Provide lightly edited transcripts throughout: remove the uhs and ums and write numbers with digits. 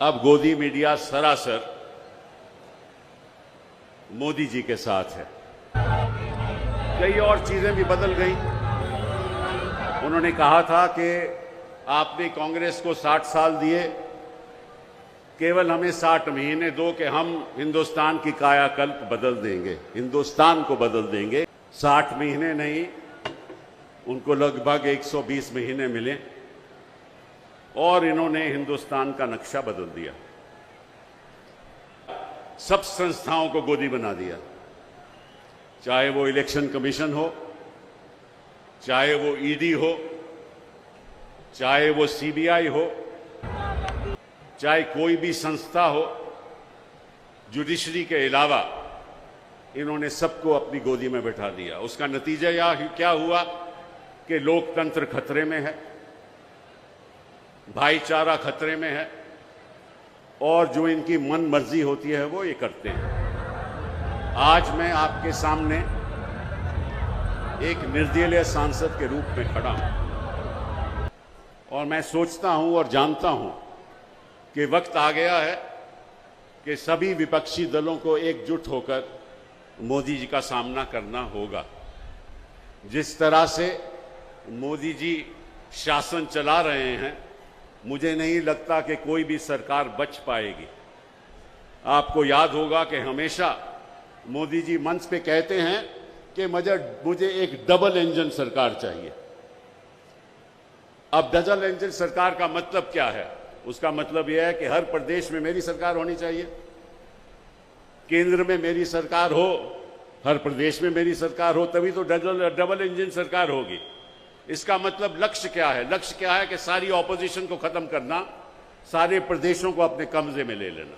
अब गोदी मीडिया सरासर मोदी जी के साथ है। कई और चीजें भी बदल गई। उन्होंने कहा था कि आपने कांग्रेस को 60 साल दिए, केवल हमें 60 महीने दो कि हम हिंदुस्तान की कायाकल्प बदल देंगे, हिंदुस्तान को बदल देंगे। 60 महीने नहीं, उनको लगभग 120 महीने मिले और इन्होंने हिंदुस्तान का नक्शा बदल दिया। सब संस्थाओं को गोदी बना दिया, चाहे वो इलेक्शन कमीशन हो, चाहे वो ईडी हो, चाहे वो सीबीआई हो, चाहे कोई भी संस्था हो। जुडिशरी के अलावा इन्होंने सबको अपनी गोदी में बैठा दिया। उसका नतीजा यह क्या हुआ कि लोकतंत्र खतरे में है, भाईचारा खतरे में है और जो इनकी मन मर्जी होती है वो ये करते हैं। आज मैं आपके सामने एक निर्दलीय सांसद के रूप में खड़ा हूं और मैं सोचता हूं और जानता हूं कि वक्त आ गया है कि सभी विपक्षी दलों को एकजुट होकर मोदी जी का सामना करना होगा। जिस तरह से मोदी जी शासन चला रहे हैं, मुझे नहीं लगता कि कोई भी सरकार बच पाएगी। आपको याद होगा कि हमेशा मोदी जी मंच पे कहते हैं कि मुझे एक डबल इंजन सरकार चाहिए। अब डबल इंजन सरकार का मतलब क्या है? उसका मतलब यह है कि हर प्रदेश में मेरी सरकार होनी चाहिए, केंद्र में मेरी सरकार हो, हर प्रदेश में मेरी सरकार हो, तभी तो डबल इंजन सरकार होगी। इसका मतलब लक्ष्य क्या है? लक्ष्य क्या है कि सारी ऑपोजिशन को खत्म करना, सारे प्रदेशों को अपने कब्जे में ले लेना।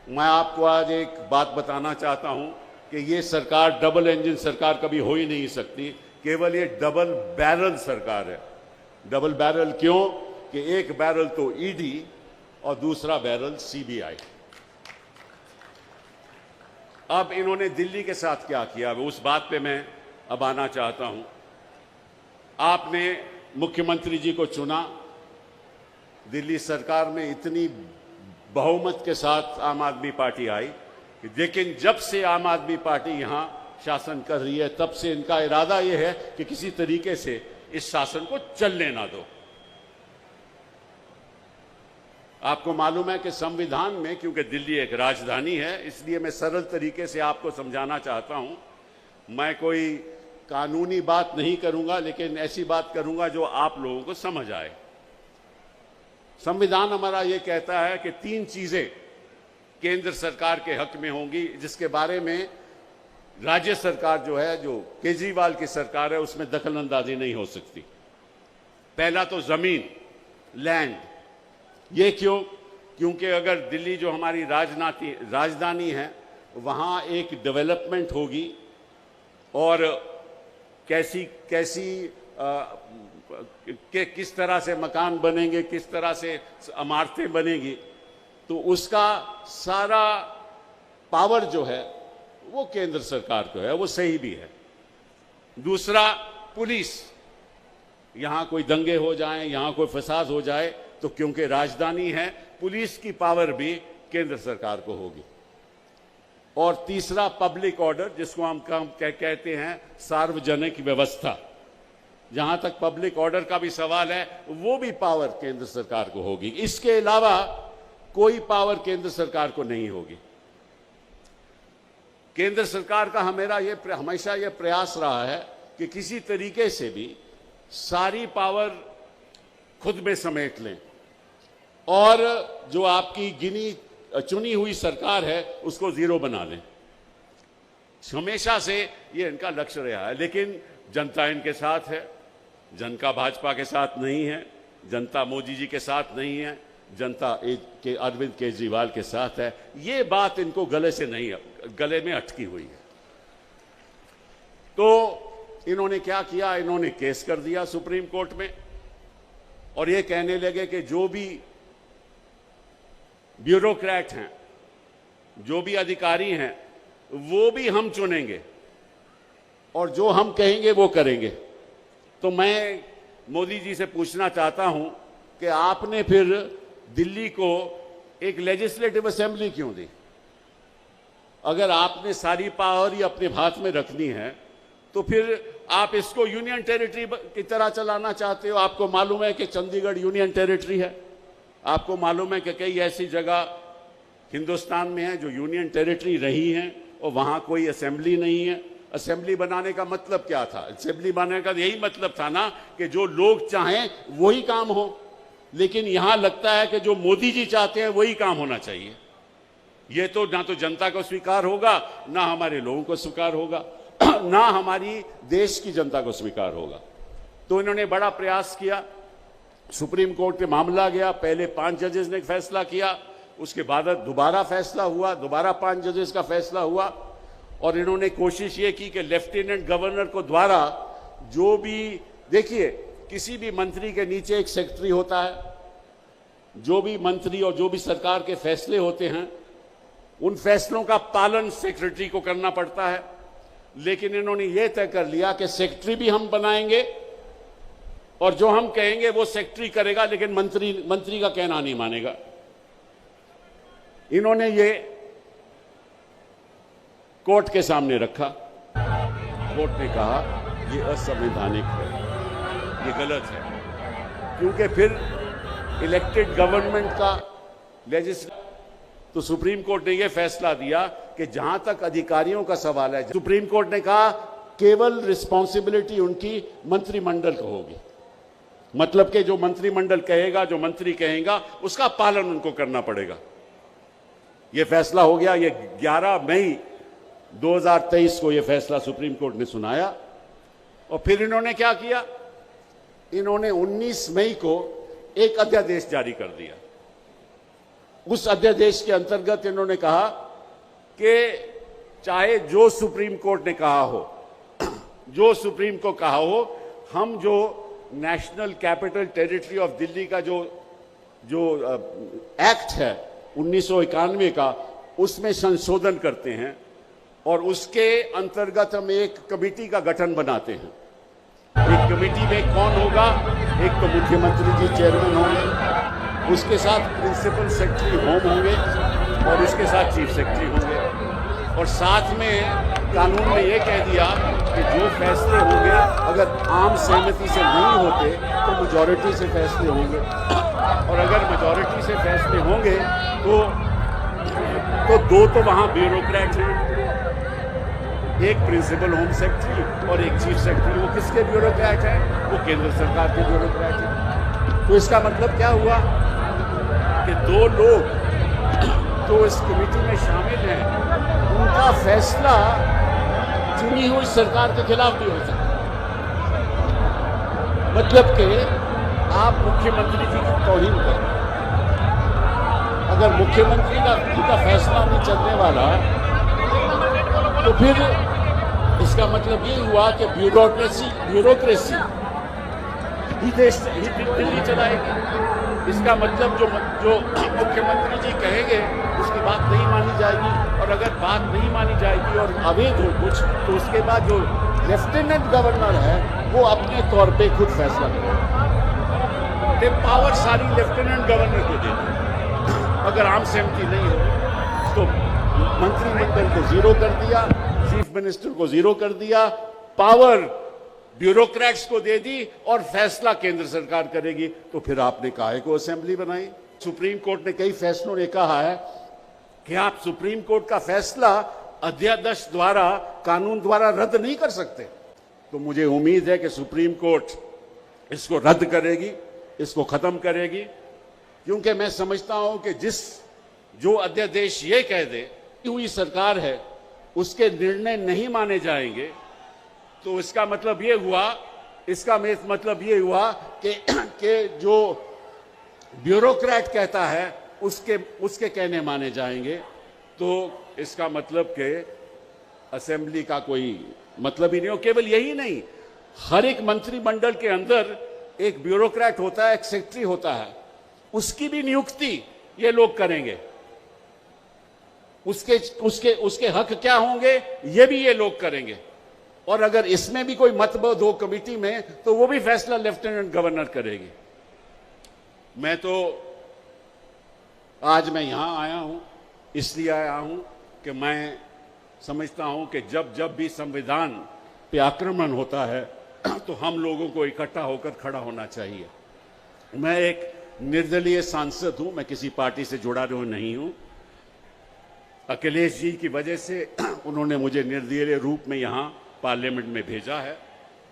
मैं आपको आज एक बात बताना चाहता हूं कि ये सरकार डबल इंजन सरकार कभी हो ही नहीं सकती। केवल ये डबल बैरल सरकार है। डबल बैरल क्यों? कि एक बैरल तो ईडी और दूसरा बैरल सीबीआई। अब इन्होंने दिल्ली के साथ क्या किया, उस बात पे मैं अब आना चाहता हूं। आपने मुख्यमंत्री जी को चुना, दिल्ली सरकार में इतनी बहुमत के साथ आम आदमी पार्टी आई, लेकिन जब से आम आदमी पार्टी यहां शासन कर रही है, तब से इनका इरादा यह है कि किसी तरीके से इस शासन को चलने ना दो। आपको मालूम है कि संविधान में, क्योंकि दिल्ली एक राजधानी है, इसलिए मैं सरल तरीके से आपको समझाना चाहता हूं। मैं कोई कानूनी बात नहीं करूंगा, लेकिन ऐसी बात करूंगा जो आप लोगों को समझ आए। संविधान हमारा यह कहता है कि 3 चीजें केंद्र सरकार के हक में होंगी, जिसके बारे में राज्य सरकार जो है, जो केजरीवाल की सरकार है, उसमें दखल अंदाजी नहीं हो सकती। पहला तो जमीन, लैंड। ये क्यों? क्योंकि अगर दिल्ली जो हमारी राजधानी है, वहां एक डेवलपमेंट होगी और किस तरह से मकान बनेंगे, किस तरह से इमारतें बनेगी, तो उसका सारा पावर जो है वो केंद्र सरकार को है। वो सही भी है। दूसरा, पुलिस। यहां कोई दंगे हो जाएं, यहां कोई फसाद हो जाए, तो क्योंकि राजधानी है, पुलिस की पावर भी केंद्र सरकार को होगी। और तीसरा, पब्लिक ऑर्डर, जिसको हम कहते हैं सार्वजनिक व्यवस्था। जहां तक पब्लिक ऑर्डर का भी सवाल है, वो भी पावर केंद्र सरकार को होगी। इसके अलावा कोई पावर केंद्र सरकार को नहीं होगी। केंद्र सरकार का हमेशा यह प्रयास रहा है कि किसी तरीके से भी सारी पावर खुद में समेट लें और जो आपकी चुनी हुई सरकार है उसको जीरो बना लें। हमेशा से ये इनका लक्ष्य रहा है। लेकिन जनता इनके साथ है, जनता भाजपा के साथ नहीं है, जनता मोदी जी के साथ नहीं है, जनता के अरविंद केजरीवाल के साथ है। ये बात इनको गले में अटकी हुई है। तो इन्होंने क्या किया? इन्होंने केस कर दिया सुप्रीम कोर्ट में और ये कहने लगे कि जो भी ब्यूरोक्रेट हैं, जो भी अधिकारी हैं, वो भी हम चुनेंगे और जो हम कहेंगे वो करेंगे। तो मैं मोदी जी से पूछना चाहता हूं कि आपने फिर दिल्ली को एक लेजिस्लेटिव असेंबली क्यों दी? अगर आपने सारी पावर ही अपने हाथ में रखनी है तो फिर आप इसको यूनियन टेरिटरी की तरह चलाना चाहते हो। आपको मालूम है कि चंडीगढ़ यूनियन टेरिटरी है, आपको मालूम है कि कई ऐसी जगह हिंदुस्तान में है जो यूनियन टेरिटरी रही हैं और वहां कोई असेंबली नहीं है। असेंबली बनाने का मतलब क्या था? असेंबली बनाने का यही मतलब था ना कि जो लोग चाहें वही काम हो, लेकिन यहां लगता है कि जो मोदी जी चाहते हैं वही काम होना चाहिए। ये तो ना तो जनता को स्वीकार होगा, ना हमारे लोगों को स्वीकार होगा, ना हमारी देश की जनता को स्वीकार होगा। तो इन्होंने बड़ा प्रयास किया, सुप्रीम कोर्ट में मामला गया, पहले 5 जजेस ने फैसला किया, उसके बाद दोबारा फैसला हुआ, दोबारा 5 जजेस का फैसला हुआ और इन्होंने कोशिश ये की कि लेफ्टिनेंट गवर्नर को द्वारा जो भी, देखिए किसी भी मंत्री के नीचे एक सेक्रेटरी होता है, जो भी मंत्री और जो भी सरकार के फैसले होते हैं उन फैसलों का पालन सेक्रेटरी को करना पड़ता है। लेकिन इन्होंने ये तय कर लिया कि सेक्रेटरी भी हम बनाएंगे और जो हम कहेंगे वो सेक्रेटरी करेगा, लेकिन मंत्री का कहना नहीं मानेगा। इन्होंने ये कोर्ट के सामने रखा, कोर्ट ने कहा ये असंवैधानिक है, ये गलत है, क्योंकि फिर इलेक्टेड गवर्नमेंट का लेजिस्लेटिव। तो सुप्रीम कोर्ट ने यह फैसला दिया कि जहां तक अधिकारियों का सवाल है, सुप्रीम कोर्ट ने कहा केवल रिस्पॉन्सिबिलिटी उनकी मंत्रिमंडल को होगी, मतलब कि जो मंत्रिमंडल कहेगा, जो मंत्री कहेगा, उसका पालन उनको करना पड़ेगा। यह फैसला हो गया। ये 11 मई 2023 को यह फैसला सुप्रीम कोर्ट ने सुनाया और फिर इन्होंने क्या किया, इन्होंने 19 मई को एक अध्यादेश जारी कर दिया। उस अध्यादेश के अंतर्गत इन्होंने कहा कि चाहे जो सुप्रीम कोर्ट ने कहा हो, जो सुप्रीम को कहा हो, हम जो national capital territory of Delhi का जो एक्ट है 1991 का, उसमें संशोधन करते हैं और उसके अंतर्गत हम एक कमेटी का गठन बनाते हैं। एक कमेटी में कौन होगा? एक तो मुख्यमंत्री जी चेयरमैन होंगे, उसके साथ प्रिंसिपल सेक्रेटरी होम होंगे और उसके साथ चीफ सेक्रेटरी होंगे। और साथ में कानून में यह कह दिया कि जो फैसले होंगे अगर आम सहमति से नहीं होते तो मेजॉरिटी से फैसले होंगे, और अगर मेजॉरिटी से फैसले होंगे तो दो तो वहां ब्यूरोक्रेट हैं, एक प्रिंसिपल होम सेक्रेटरी और एक चीफ सेक्रेटरी। वो किसके ब्यूरोक्रेट हैं? वो केंद्र सरकार के ब्यूरोक्रेट हैं। तो इसका मतलब क्या हुआ कि 2 लोग जो इस कमेटी में शामिल हैं, उनका फैसला चुनी हुई सरकार के खिलाफ भी हो सकता है। मतलब कि आप मुख्यमंत्री जी की तौहीन करें, अगर मुख्यमंत्री का फैसला नहीं चलने वाला तो फिर इसका मतलब ये हुआ कि ब्यूरोक्रेसी ही दिल्ली चलाएगी। इसका मतलब जो मुख्यमंत्री जी कहेंगे उसकी बात नहीं मानी जाएगी, और अगर बात नहीं मानी जाएगी और अवैध हो कुछ, तो उसके बाद जो लेफ्टिनेंट गवर्नर है वो अपने तौर पे खुद फैसला करेगा। ये पावर सारी लेफ्टिनेंट गवर्नर को दे दी। अगर आम सहमति नहीं हो तो मंत्रिमंडल को जीरो कर दिया, चीफ मिनिस्टर को जीरो कर दिया, पावर ब्यूरोक्रेट्स को दे दी और फैसला केंद्र सरकार करेगी। तो फिर आपने काहे को असेंबली बनाई? सुप्रीम कोर्ट ने कई फैसलों ने कहा है कि आप सुप्रीम कोर्ट का फैसला अध्यादेश द्वारा, कानून द्वारा रद्द नहीं कर सकते। तो मुझे उम्मीद है कि सुप्रीम कोर्ट इसको रद्द करेगी, इसको खत्म करेगी, क्योंकि मैं समझता हूं कि जो अध्यादेश ये कह दे हुई सरकार है उसके निर्णय नहीं माने जाएंगे, तो इसका मतलब ये हुआ कि जो ब्यूरोक्रेट कहता है उसके कहने माने जाएंगे। तो इसका मतलब कि असेंबली का कोई मतलब ही नहीं हो। केवल यही नहीं, हर एक मंत्रिमंडल के अंदर एक ब्यूरोक्रेट होता है, एक सेक्रेटरी होता है, उसकी भी नियुक्ति ये लोग करेंगे। उसके हक क्या होंगे ये भी ये लोग करेंगे। और अगर इसमें भी कोई मतभेद हो कमेटी में तो वो भी फैसला लेफ्टिनेंट गवर्नर करेगी। मैं तो आज मैं यहाँ आया हूँ, इसलिए आया हूँ कि मैं समझता हूँ कि जब जब भी संविधान पे आक्रमण होता है तो हम लोगों को इकट्ठा होकर खड़ा होना चाहिए। मैं एक निर्दलीय सांसद हूँ, मैं किसी पार्टी से जुड़ा नहीं हूँ। अखिलेश जी की वजह से उन्होंने मुझे निर्दलीय रूप में यहाँ पार्लियामेंट में भेजा है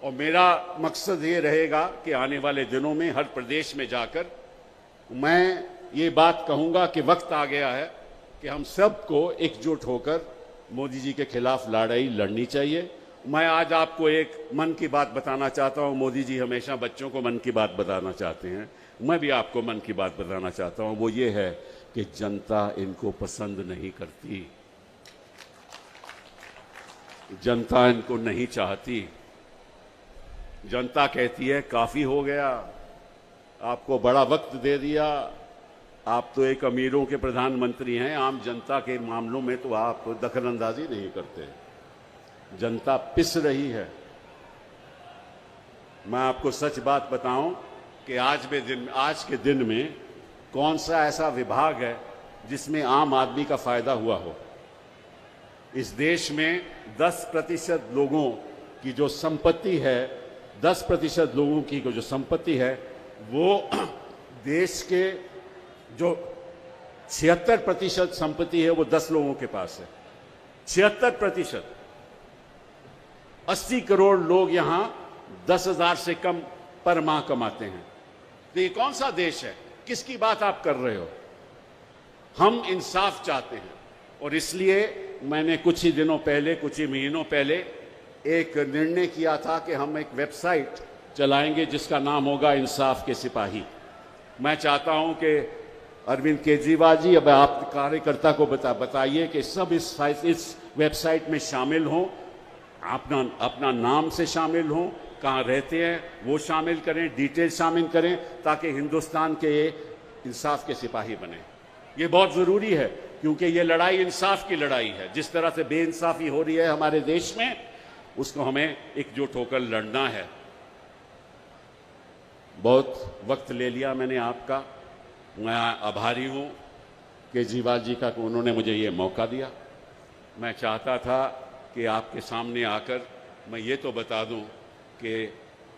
और मेरा मकसद ये रहेगा कि आने वाले दिनों में हर प्रदेश में जाकर मैं ये बात कहूँगा कि वक्त आ गया है कि हम सबको एकजुट होकर मोदी जी के खिलाफ लड़ाई लड़नी चाहिए। मैं आज आपको एक मन की बात बताना चाहता हूँ। मोदी जी हमेशा बच्चों को मन की बात बताना चाहते हैं, मैं भी आपको मन की बात बताना चाहता हूँ। वो ये है कि जनता इनको पसंद नहीं करती, जनता इनको नहीं चाहती। जनता कहती है काफी हो गया, आपको बड़ा वक्त दे दिया, आप तो एक अमीरों के प्रधानमंत्री हैं, आम जनता के मामलों में तो आप दखलंदाजी नहीं करते। जनता पिस रही है। मैं आपको सच बात बताऊं कि आज के दिन में कौन सा ऐसा विभाग है जिसमें आम आदमी का फायदा हुआ हो। इस देश में 10% लोगों की जो संपत्ति है, 10% लोगों की जो संपत्ति है वो देश के जो 76% संपत्ति है वो 10 लोगों के पास है। 76%। 80 करोड़ लोग यहां 10,000 से कम पर माह कमाते हैं। तो ये कौन सा देश है? किसकी बात आप कर रहे हो? हम इंसाफ चाहते हैं और इसलिए मैंने कुछ ही दिनों पहले, कुछ ही महीनों पहले एक निर्णय किया था कि हम एक वेबसाइट चलाएंगे जिसका नाम होगा इंसाफ के सिपाही। मैं चाहता हूं कि अरविंद केजरीवाल जी अब आप कार्यकर्ता को बताइए कि सब इस वेबसाइट में शामिल हों, अपना नाम से शामिल हों, कहाँ रहते हैं वो शामिल करें, डिटेल शामिल करें ताकि हिंदुस्तान के इंसाफ के सिपाही बने। ये बहुत ज़रूरी है क्योंकि ये लड़ाई इंसाफ की लड़ाई है। जिस तरह से बेइंसाफी हो रही है हमारे देश में, उसको हमें एकजुट होकर लड़ना है। बहुत वक्त ले लिया मैंने आपका, मैं आभारी हूँ केजरीवाल जी का कि उन्होंने मुझे ये मौका दिया। मैं चाहता था कि आपके सामने आकर मैं ये तो बता दूं कि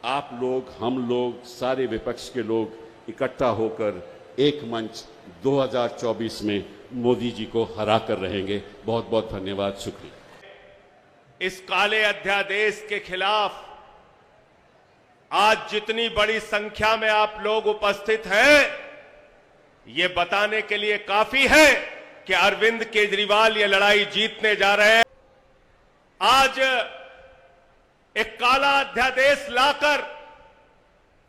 आप लोग, हम लोग, सारे विपक्ष के लोग इकट्ठा होकर एक मंच 2024 में मोदी जी को हरा कर रहेंगे। बहुत बहुत धन्यवाद, शुक्रिया। इस काले अध्यादेश के खिलाफ आज जितनी बड़ी संख्या में आप लोग उपस्थित हैं, ये बताने के लिए काफी है कि अरविंद केजरीवाल ये लड़ाई जीतने जा रहे हैं। आज एक काला अध्यादेश लाकर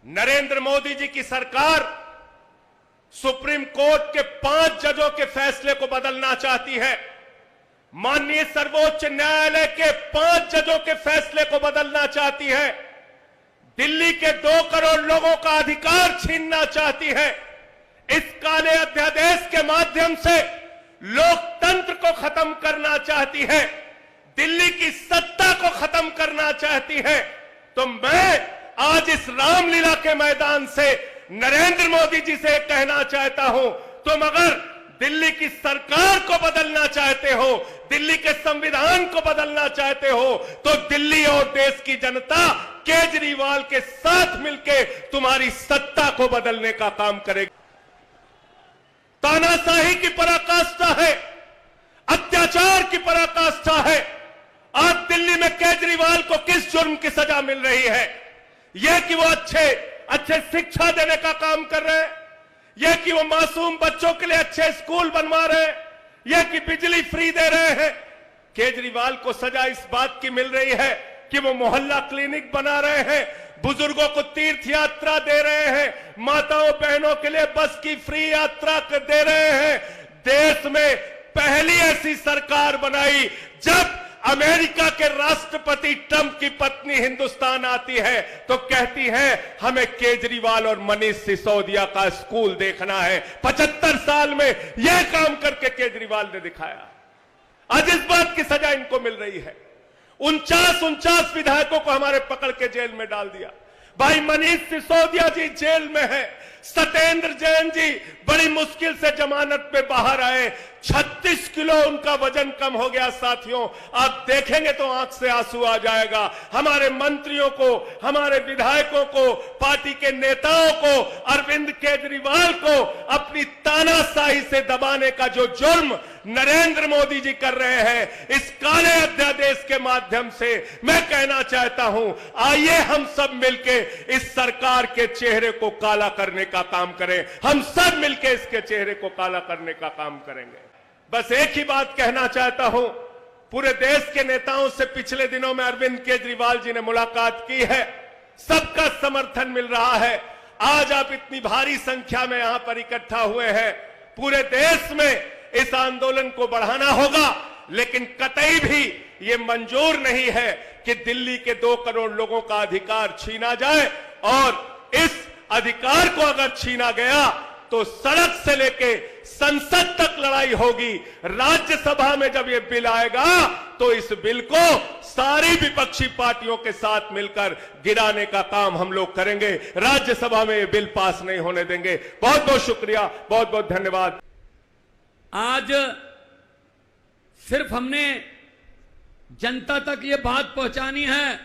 नरेंद्र मोदी जी की सरकार सुप्रीम कोर्ट के 5 जजों के फैसले को बदलना चाहती है। माननीय सर्वोच्च न्यायालय के 5 जजों के फैसले को बदलना चाहती है। दिल्ली के 2 करोड़ लोगों का अधिकार छीनना चाहती है। इस काले अध्यादेश के माध्यम से लोकतंत्र को खत्म करना चाहती है, दिल्ली की सत्ता को खत्म करना चाहती है। तो मैं आज इस रामलीला के मैदान से नरेंद्र मोदी जी से कहना चाहता हूं, तुम अगर दिल्ली की सरकार को बदलना चाहते हो, दिल्ली के संविधान को बदलना चाहते हो, तो दिल्ली और देश की जनता केजरीवाल के साथ मिलकर तुम्हारी सत्ता को बदलने का काम करेगी। तानाशाही की पराकाष्ठा है, अत्याचार की पराकाष्ठा है। आज दिल्ली में केजरीवाल को किस जुर्म की सजा मिल रही है? यह कि वो अच्छे शिक्षा देने का काम कर रहे हैं, यह कि वो मासूम बच्चों के लिए अच्छे स्कूल बनवा रहे हैं, यह कि बिजली फ्री दे रहे हैं। केजरीवाल को सजा इस बात की मिल रही है कि वो मोहल्ला क्लिनिक बना रहे हैं, बुजुर्गों को तीर्थ यात्रा दे रहे हैं, माताओं बहनों के लिए बस की फ्री यात्रा दे रहे हैं। देश में पहली ऐसी सरकार बनाई जब अमेरिका के राष्ट्रपति ट्रंप की पत्नी हिंदुस्तान आती है तो कहती है हमें केजरीवाल और मनीष सिसोदिया का स्कूल देखना है। 75 साल में यह काम करके केजरीवाल ने दिखाया। आज इस बात की सजा इनको मिल रही है। 49 विधायकों को हमारे पकड़ के जेल में डाल दिया। भाई मनीष सिसोदिया जी जेल में है, सत्येंद्र जैन जी बड़ी मुश्किल से जमानत पे बाहर आए, 36 किलो उनका वजन कम हो गया। साथियों, आप देखेंगे तो आंख से आंसू आ जाएगा। हमारे मंत्रियों को, हमारे विधायकों को, पार्टी के नेताओं को, अरविंद केजरीवाल को अपनी तानाशाही से दबाने का जो जुर्म नरेंद्र मोदी जी कर रहे हैं, इस काले अध्यादेश के माध्यम से मैं कहना चाहता हूं, आइए हम सब मिलके इस सरकार के चेहरे को काला करने का काम करें। हम सब मिलके इसके चेहरे को काला करने का काम करेंगे। बस एक ही बात कहना चाहता हूं, पूरे देश के नेताओं से पिछले दिनों में अरविंद केजरीवाल जी ने मुलाकात की है, सबका समर्थन मिल रहा है। आज आप इतनी भारी संख्या में यहां पर इकट्ठा हुए हैं। पूरे देश में इस आंदोलन को बढ़ाना होगा, लेकिन कतई भी ये मंजूर नहीं है कि दिल्ली के 2 करोड़ लोगों का अधिकार छीना जाए। और इस अधिकार को अगर छीना गया तो सड़क से लेके संसद तक लड़ाई होगी। राज्यसभा में जब ये बिल आएगा तो इस बिल को सारी विपक्षी पार्टियों के साथ मिलकर गिराने का काम हम लोग करेंगे। राज्यसभा में ये बिल पास नहीं होने देंगे। बहुत बहुत शुक्रिया, बहुत बहुत धन्यवाद। आज सिर्फ हमने जनता तक ये बात पहुंचानी है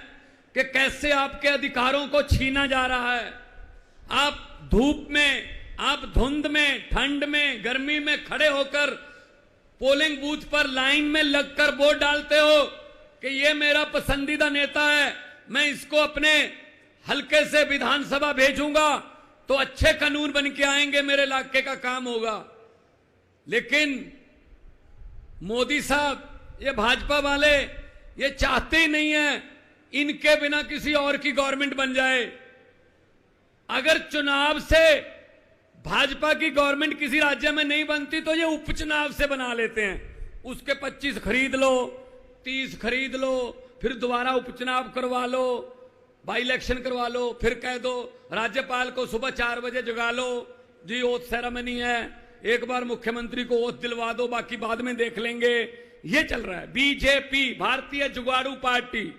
कि कैसे आपके अधिकारों को छीना जा रहा है। आप धूप में, आप धुंध में, ठंड में, गर्मी में खड़े होकर पोलिंग बूथ पर लाइन में लगकर वोट डालते हो कि ये मेरा पसंदीदा नेता है, मैं इसको अपने हल्के से विधानसभा भेजूंगा तो अच्छे कानून बन के आएंगे, मेरे इलाके का काम होगा। लेकिन मोदी साहब, ये भाजपा वाले, ये चाहते ही नहीं है इनके बिना किसी और की गवर्नमेंट बन जाए। अगर चुनाव से भाजपा की गवर्नमेंट किसी राज्य में नहीं बनती तो ये उपचुनाव से बना लेते हैं। उसके 25 खरीद लो, 30 खरीद लो, फिर दोबारा उपचुनाव करवा लो, बाई इलेक्शन करवा लो, फिर कह दो राज्यपाल को सुबह 4 बजे जगा लो, जी ओथ सेरेमनी है, एक बार मुख्यमंत्री को ओथ दिलवा दो, बाकी बाद में देख लेंगे। ये चल रहा है। बीजेपी, भारतीय जुगाड़ू पार्टी,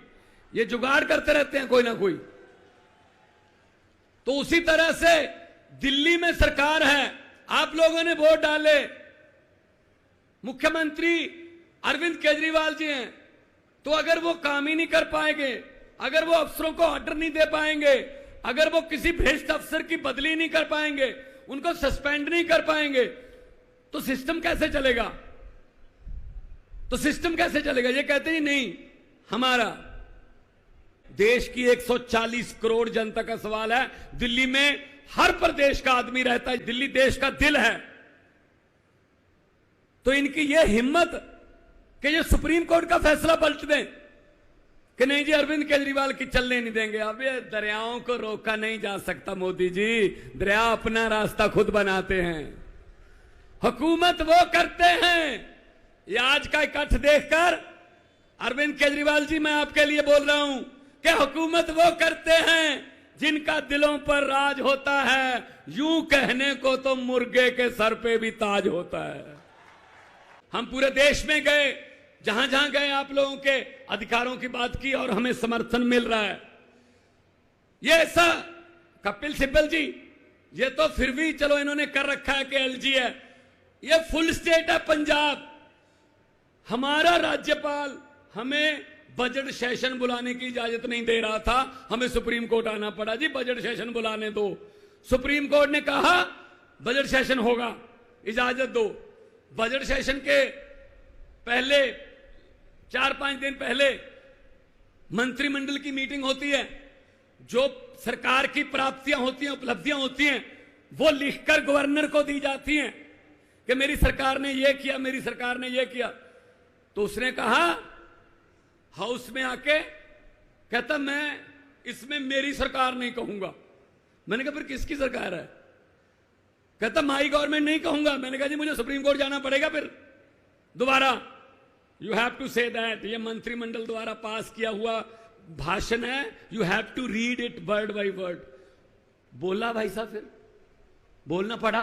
ये जुगाड़ करते रहते हैं कोई ना कोई। तो उसी तरह से दिल्ली में सरकार है, आप लोगों ने वोट डाले, मुख्यमंत्री अरविंद केजरीवाल जी हैं, तो अगर वो काम ही नहीं कर पाएंगे, अगर वो अफसरों को ऑर्डर नहीं दे पाएंगे, अगर वो किसी भ्रष्ट अफसर की बदली नहीं कर पाएंगे, उनको सस्पेंड नहीं कर पाएंगे, तो सिस्टम कैसे चलेगा? तो सिस्टम कैसे चलेगा? ये कहते ही नहीं। हमारा देश की 140 करोड़ जनता का सवाल है। दिल्ली में हर प्रदेश का आदमी रहता है, दिल्ली देश का दिल है। तो इनकी ये हिम्मत कि ये सुप्रीम कोर्ट का फैसला पलट दें कि नहीं जी अरविंद केजरीवाल की चलने नहीं देंगे। अब ये दरियाओं को रोका नहीं जा सकता मोदी जी, दरिया अपना रास्ता खुद बनाते हैं, हुकूमत वो करते हैं। ये आज का इकट्ठ देखकर अरविंद केजरीवाल जी, मैं आपके लिए बोल रहा हूं कि हुकूमत वो करते हैं जिनका दिलों पर राज होता है। यूं कहने को तो मुर्गे के सर पे भी ताज होता है। हम पूरे देश में गए, जहां जहां गए आप लोगों के अधिकारों की बात की और हमें समर्थन मिल रहा है। ये ऐसा कपिल सिब्बल जी, ये तो फिर भी चलो इन्होंने कर रखा है कि एलजी है, ये फुल स्टेट है पंजाब। हमारा राज्यपाल हमें बजट सेशन बुलाने की इजाजत नहीं दे रहा था, हमें सुप्रीम कोर्ट आना पड़ा। जी बजट सेशन बुलाने दो। सुप्रीम कोर्ट ने कहा बजट सेशन होगा, इजाजत दो। बजट सेशन के पहले 4-5 दिन पहले मंत्रिमंडल की मीटिंग होती है, जो सरकार की प्राप्तियां होती हैं, उपलब्धियां होती हैं, वो लिखकर गवर्नर को दी जाती हैं कि मेरी सरकार ने ये किया, मेरी सरकार ने ये किया। तो उसने कहा हाउस में आके, कहता मैं इसमें मेरी सरकार नहीं कहूंगा। मैंने कहा फिर किसकी सरकार है? कहता माई गवर्नमेंट नहीं कहूंगा। मैंने कहा जी मुझे सुप्रीम कोर्ट जाना पड़ेगा फिर दोबारा। You have to say that, ये मंत्रिमंडल द्वारा पास किया हुआ भाषण है, you have to read it word by word. बोला भाई साहब, फिर बोलना पड़ा।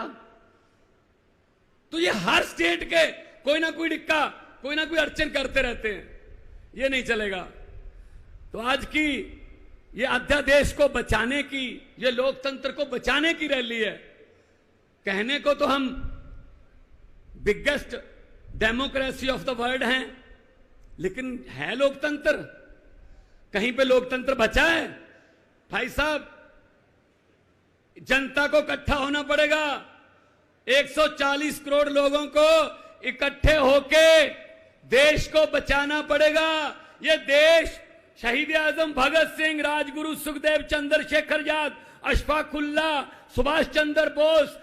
तो ये हर स्टेट के कोई ना कोई डिक्का, कोई ना कोई अड़चन करते रहते हैं, ये नहीं चलेगा। तो आज की ये अध्यादेश को बचाने की, ये लोकतंत्र को बचाने की रैली है। कहने को तो हम biggest democracy of the world हैं, लेकिन है लोकतंत्र? कहीं पे लोकतंत्र बचा है? भाई साहब, जनता को इकट्ठा होना पड़ेगा। 140 करोड़ लोगों को इकट्ठे होके देश को बचाना पड़ेगा। ये देश शहीद आजम भगत सिंह, राजगुरु सुखदेव, चंद्रशेखर आजाद, अशफाकुल्लाह, सुभाष चंद्र बोस,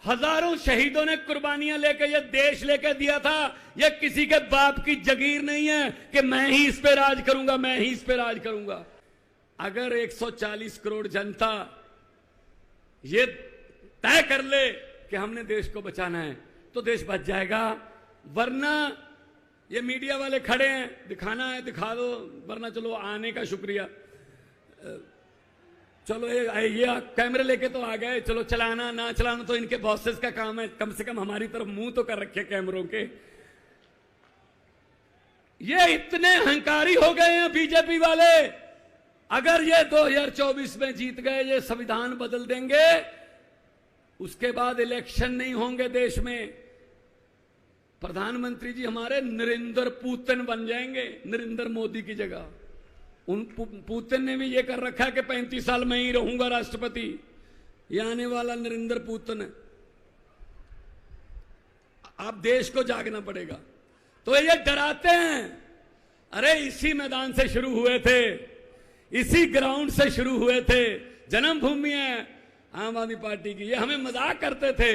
हजारों शहीदों ने कुर्बानियां लेके ये देश लेके दिया था। ये किसी के बाप की जगीर नहीं है कि मैं ही इस पे राज करूंगा, मैं ही इस पे राज करूंगा। अगर 140 करोड़ जनता ये तय कर ले कि हमने देश को बचाना है तो देश बच जाएगा। वरना ये मीडिया वाले खड़े हैं, दिखाना है दिखा दो, वरना चलो आने का शुक्रिया, चलो ये कैमरे लेके तो आ गए, चलो चलाना ना चलाना तो इनके बॉसेस का काम है, कम से कम हमारी तरफ मुंह तो कर रखे कैमरों के। ये इतने अहंकारी हो गए हैं बीजेपी वाले। अगर ये 2024 में जीत गए, ये संविधान बदल देंगे, उसके बाद इलेक्शन नहीं होंगे देश में, प्रधानमंत्री जी हमारे नरेंद्र पुतिन बन जाएंगे, नरेंद्र मोदी की जगह। उन पुतिन ने भी ये कर रखा है कि 35 साल में ही रहूंगा राष्ट्रपति। ये आने वाला नरेंद्र पुतिन है। आप देश को जागना पड़ेगा। तो ये डराते हैं। अरे इसी मैदान से शुरू हुए थे, इसी ग्राउंड से शुरू हुए थे। जन्मभूमि है आम आदमी पार्टी की। ये हमें मजाक करते थे,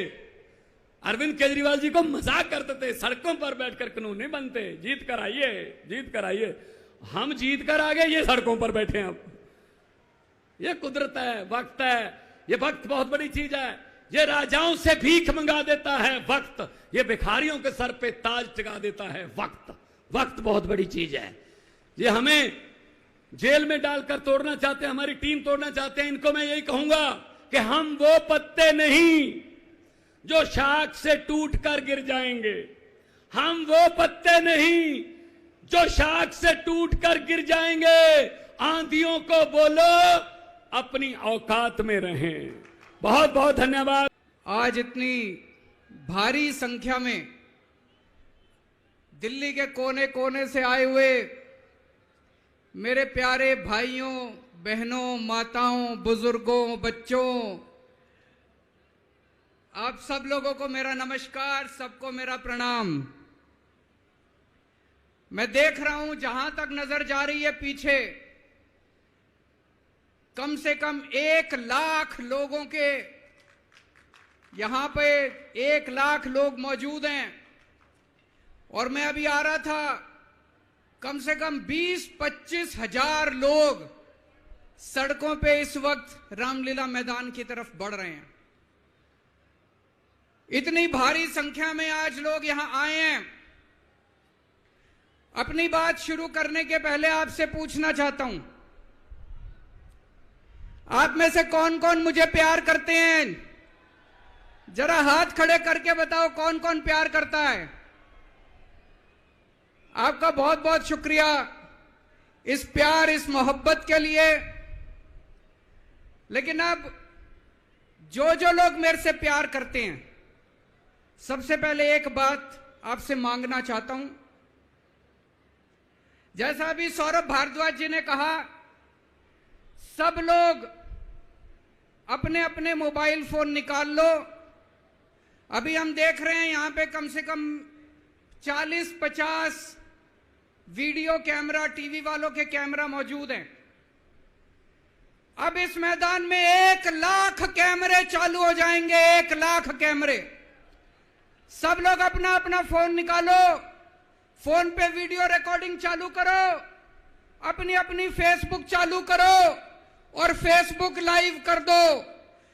अरविंद केजरीवाल जी को मजाक करते थे, सड़कों पर बैठकर कानून नहीं बनते, जीत कर आइए, जीत कर आइए। हम जीत कर आ गए, ये सड़कों पर बैठे हैं। अब ये कुदरत है, वक्त है। ये वक्त बहुत बड़ी चीज है। ये राजाओं से भीख मंगा देता है वक्त, ये भिखारियों के सर पे ताज टिका देता है वक्त। वक्त बहुत बड़ी चीज है। ये हमें जेल में डालकर तोड़ना चाहते हैं, हमारी टीम तोड़ना चाहते हैं। इनको मैं यही कहूंगा कि हम वो पत्ते नहीं जो शाख से टूटकर गिर जाएंगे। हम वो पत्ते नहीं जो शाख से टूटकर गिर जाएंगे। आंधियों को बोलो अपनी औकात में रहें। बहुत बहुत धन्यवाद। आज इतनी भारी संख्या में दिल्ली के कोने कोने से आए हुए मेरे प्यारे भाइयों, बहनों, माताओं, बुजुर्गों, बच्चों, आप सब लोगों को मेरा नमस्कार, सबको मेरा प्रणाम। मैं देख रहा हूं जहां तक नजर जा रही है पीछे कम से कम 1 लाख लोगों के, यहां पे 1 लाख लोग मौजूद हैं। और मैं अभी आ रहा था, कम से कम 20-25 हजार लोग सड़कों पे इस वक्त रामलीला मैदान की तरफ बढ़ रहे हैं। इतनी भारी संख्या में आज लोग यहां आए हैं। अपनी बात शुरू करने के पहले आपसे पूछना चाहता हूं, आप में से कौन कौन मुझे प्यार करते हैं? जरा हाथ खड़े करके बताओ कौन कौन प्यार करता है। आपका बहुत बहुत शुक्रिया इस प्यार, इस मोहब्बत के लिए। लेकिन अब जो लोग मेरे से प्यार करते हैं, सबसे पहले एक बात आपसे मांगना चाहता हूं। जैसा अभी सौरभ भारद्वाज जी ने कहा, सब लोग अपने अपने मोबाइल फोन निकाल लो। अभी हम देख रहे हैं यहां पे कम से कम 40-50 वीडियो कैमरा, टीवी वालों के कैमरा मौजूद हैं। अब इस मैदान में 1 लाख कैमरे चालू हो जाएंगे। 1 लाख कैमरे। सब लोग अपना अपना फोन निकालो, फोन पे वीडियो रिकॉर्डिंग चालू करो, अपनी अपनी फेसबुक चालू करो और फेसबुक लाइव कर दो।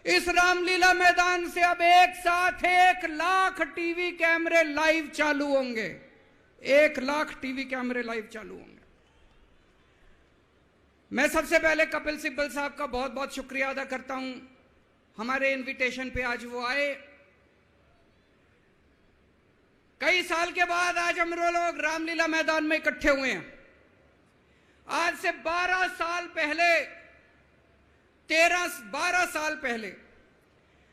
इस रामलीला मैदान से अब एक साथ 1 लाख टीवी कैमरे लाइव चालू होंगे। 1 लाख टीवी कैमरे लाइव चालू होंगे। मैं सबसे पहले कपिल सिब्बल साहब का बहुत बहुत शुक्रिया अदा करता हूं। हमारे इनविटेशन पे आज वो आए। कई साल के बाद आज हम लोग रामलीला मैदान में इकट्ठे हुए हैं। आज से 12 साल पहले, 12 साल पहले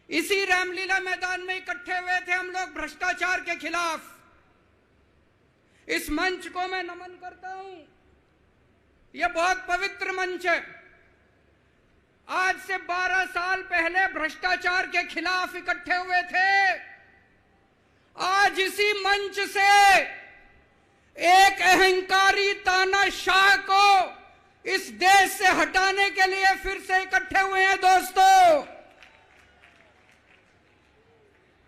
इसी रामलीला मैदान में इकट्ठे हुए थे हम लोग भ्रष्टाचार के खिलाफ। इस मंच को मैं नमन करता हूं, यह बहुत पवित्र मंच है। आज से 12 साल पहले भ्रष्टाचार के खिलाफ इकट्ठे हुए थे। आज इसी मंच से एक अहंकारी तानाशाह को इस देश से हटाने के लिए फिर से इकट्ठे हुए हैं दोस्तों।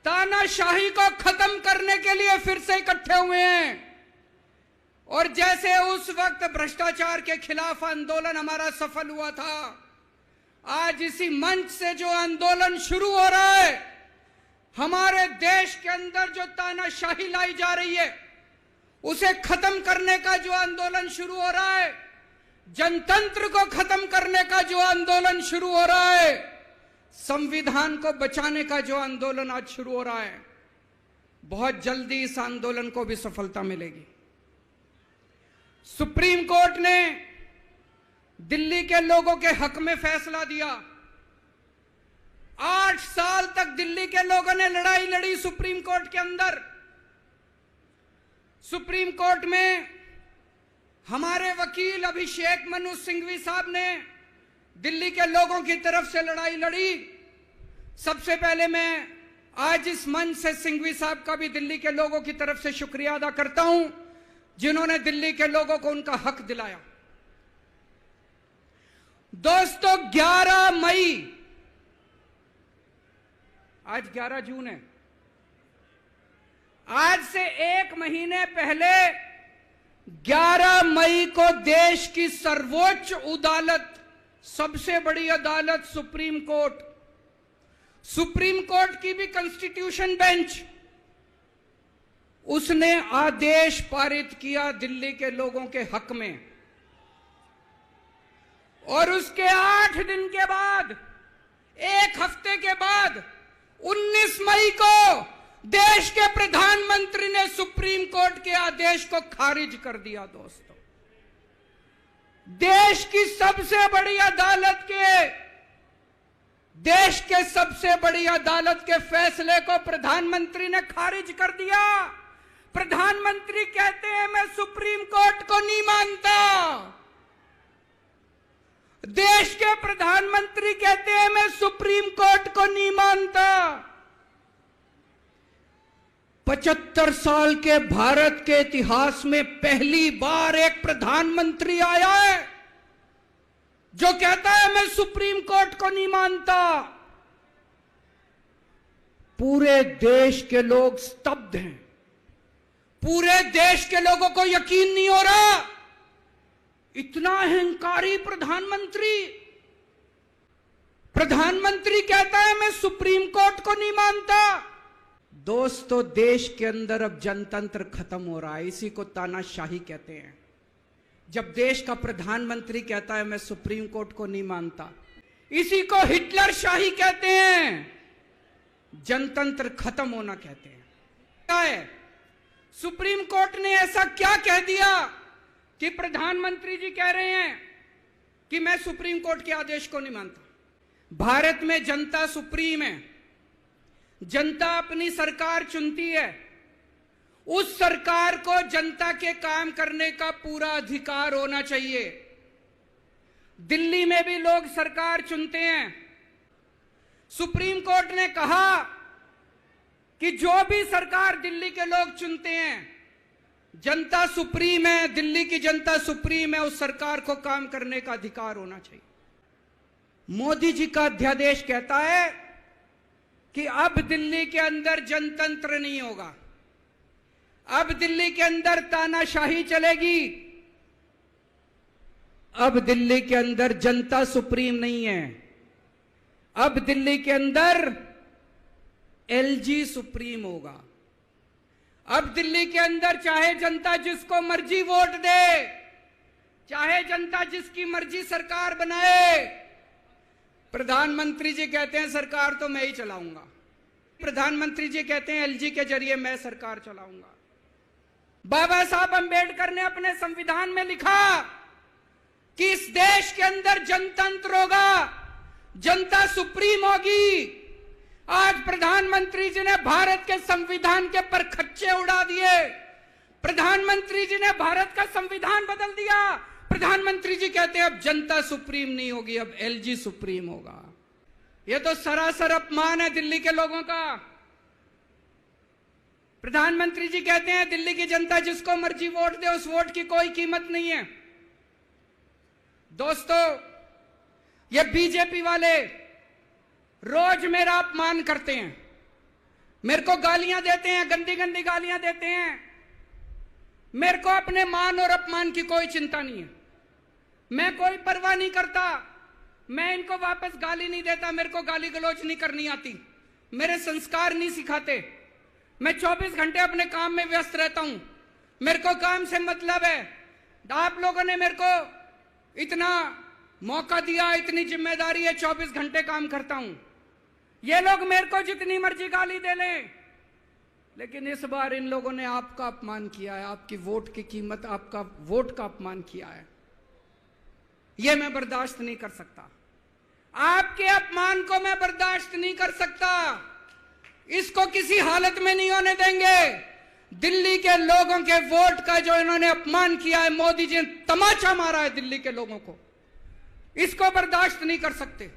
तानाशाही को खत्म करने के लिए फिर से इकट्ठे हुए हैं। और जैसे उस वक्त भ्रष्टाचार के खिलाफ आंदोलन हमारा सफल हुआ था, आज इसी मंच से जो आंदोलन शुरू हो रहा है, हमारे देश के अंदर जो तानाशाही लाई जा रही है उसे खत्म करने का जो आंदोलन शुरू हो रहा है, जनतंत्र को खत्म करने का जो आंदोलन शुरू हो रहा है, संविधान को बचाने का जो आंदोलन आज शुरू हो रहा है, बहुत जल्दी इस आंदोलन को भी सफलता मिलेगी। सुप्रीम कोर्ट ने दिल्ली के लोगों के हक में फैसला दिया। 8 साल तक दिल्ली के लोगों ने लड़ाई लड़ी सुप्रीम कोर्ट के अंदर। सुप्रीम कोर्ट में हमारे वकील अभिषेक मनु सिंघवी साहब ने दिल्ली के लोगों की तरफ से लड़ाई लड़ी। सबसे पहले मैं आज इस मंच से सिंघवी साहब का भी दिल्ली के लोगों की तरफ से शुक्रिया अदा करता हूं, जिन्होंने दिल्ली के लोगों को उनका हक दिलाया। दोस्तों 11 मई, आज 11 जून है, आज से 1 महीने पहले 11 मई को देश की सर्वोच्च अदालत, सबसे बड़ी अदालत सुप्रीम कोर्ट की भी कॉन्स्टिट्यूशन बेंच, उसने आदेश पारित किया दिल्ली के लोगों के हक में। और उसके 8 दिन के बाद, 1 हफ्ते के बाद 19 मई को देश के प्रधानमंत्री ने सुप्रीम कोर्ट के आदेश को खारिज कर दिया। दोस्तों, देश की सबसे बड़ी अदालत के फैसले को प्रधानमंत्री ने खारिज कर दिया। प्रधानमंत्री कहते हैं मैं सुप्रीम कोर्ट को नहीं मानता। देश के प्रधानमंत्री कहते हैं मैं सुप्रीम कोर्ट को नहीं मानता। 75 साल के भारत के इतिहास में पहली बार एक प्रधानमंत्री आया है जो कहता है मैं सुप्रीम कोर्ट को नहीं मानता। पूरे देश के लोग स्तब्ध हैं। पूरे देश के लोगों को यकीन नहीं हो रहा, इतना अहंकारी प्रधानमंत्री कहता है मैं सुप्रीम कोर्ट को नहीं मानता। दोस्तों, देश के अंदर अब जनतंत्र खत्म हो रहा है, इसी को तानाशाही कहते हैं। जब देश का प्रधानमंत्री कहता है मैं सुप्रीम कोर्ट को नहीं मानता, इसी को हिटलर शाही कहते हैं, जनतंत्र खत्म होना कहते हैं। क्या है, सुप्रीम कोर्ट ने ऐसा क्या कह दिया कि प्रधानमंत्री जी कह रहे हैं कि मैं सुप्रीम कोर्ट के आदेश को नहीं मानता। भारत में जनता सुप्रीम है, जनता अपनी सरकार चुनती है, उस सरकार को जनता के काम करने का पूरा अधिकार होना चाहिए। दिल्ली में भी लोग सरकार चुनते हैं। सुप्रीम कोर्ट ने कहा कि जो भी सरकार दिल्ली के लोग चुनते हैं, जनता सुप्रीम है, दिल्ली की जनता सुप्रीम है, उस सरकार को काम करने का अधिकार होना चाहिए। मोदी जी का अध्यादेश कहता है कि अब दिल्ली के अंदर जनतंत्र नहीं होगा, अब दिल्ली के अंदर तानाशाही चलेगी, अब दिल्ली के अंदर जनता सुप्रीम नहीं है, अब दिल्ली के अंदर एलजी सुप्रीम होगा। अब दिल्ली के अंदर चाहे जनता जिसको मर्जी वोट दे, चाहे जनता जिसकी मर्जी सरकार बनाए, प्रधानमंत्री जी कहते हैं सरकार तो मैं ही चलाऊंगा। प्रधानमंत्री जी कहते हैं एलजी के जरिए मैं सरकार चलाऊंगा। बाबा साहब अंबेडकर ने अपने संविधान में लिखा कि इस देश के अंदर जनतंत्र होगा, जनता सुप्रीम होगी, आज प्रधानमंत्री जी ने भारत के संविधान के परखच्चे उड़ा दिए। प्रधानमंत्री जी ने भारत का संविधान बदल दिया। प्रधानमंत्री जी कहते हैं अब जनता सुप्रीम नहीं होगी, अब एलजी सुप्रीम होगा। यह तो सरासर अपमान है दिल्ली के लोगों का। प्रधानमंत्री जी कहते हैं दिल्ली की जनता जिसको मर्जी वोट दे, उस वोट की कोई कीमत नहीं है। दोस्तों, ये बीजेपी वाले रोज मेरा अपमान करते हैं, मेरे को गालियां देते हैं, गंदी गंदी गालियां देते हैं। मेरे को अपने मान और अपमान की कोई चिंता नहीं है, मैं कोई परवाह नहीं करता। मैं इनको वापस गाली नहीं देता, मेरे को गाली गलौज नहीं करनी आती, मेरे संस्कार नहीं सिखाते। मैं 24 घंटे अपने काम में व्यस्त रहता हूं, मेरे को काम से मतलब है। आप लोगों ने मेरे को इतना मौका दिया, इतनी जिम्मेदारी है, 24 घंटे काम करता हूं। ये लोग मेरे को जितनी मर्जी गाली दे लें, लेकिन इस बार इन लोगों ने आपका अपमान किया है, आपकी वोट की कीमत, आपका वोट का अपमान किया है। यह मैं बर्दाश्त नहीं कर सकता, आपके अपमान को मैं बर्दाश्त नहीं कर सकता। इसको किसी हालत में नहीं होने देंगे। दिल्ली के लोगों के वोट का जो इन्होंने अपमान किया है, मोदी जी ने तमाचा मारा है दिल्ली के लोगों को, इसको बर्दाश्त नहीं कर सकते।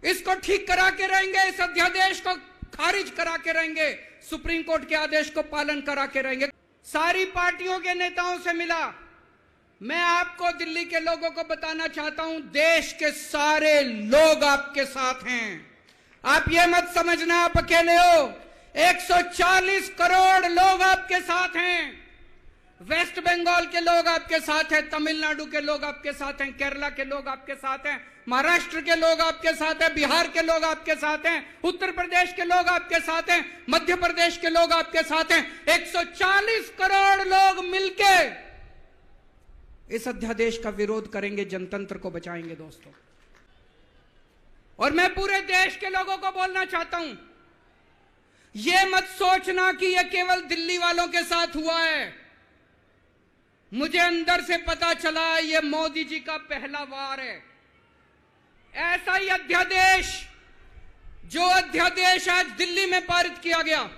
इसको ठीक करा के रहेंगे, इस अध्यादेश को खारिज करा के रहेंगे, सुप्रीम कोर्ट के आदेश को पालन करा के रहेंगे। सारी पार्टियों के नेताओं से मिला, मैं आपको दिल्ली के लोगों को बताना चाहता हूं, देश के सारे लोग आपके साथ हैं। आप ये मत समझना आप अकेले हो, 140 करोड़ लोग आपके साथ हैं। वेस्ट बंगाल के लोग आपके साथ हैं, तमिलनाडु के लोग आपके साथ हैं, केरला के लोग आपके साथ हैं, महाराष्ट्र के लोग आपके साथ हैं, बिहार के लोग आपके साथ हैं, उत्तर प्रदेश के लोग आपके साथ हैं, मध्य प्रदेश के लोग आपके साथ हैं। 140 करोड़ लोग मिलके इस अध्यादेश का विरोध करेंगे, जनतंत्र को बचाएंगे दोस्तों। और मैं पूरे देश के लोगों को बोलना चाहता हूं, यह मत सोचना कि यह केवल दिल्ली वालों के साथ हुआ है। मुझे अंदर से पता चला यह मोदी जी का पहला वार है। ऐसा ही अध्यादेश, जो अध्यादेश आज दिल्ली में पारित किया गया,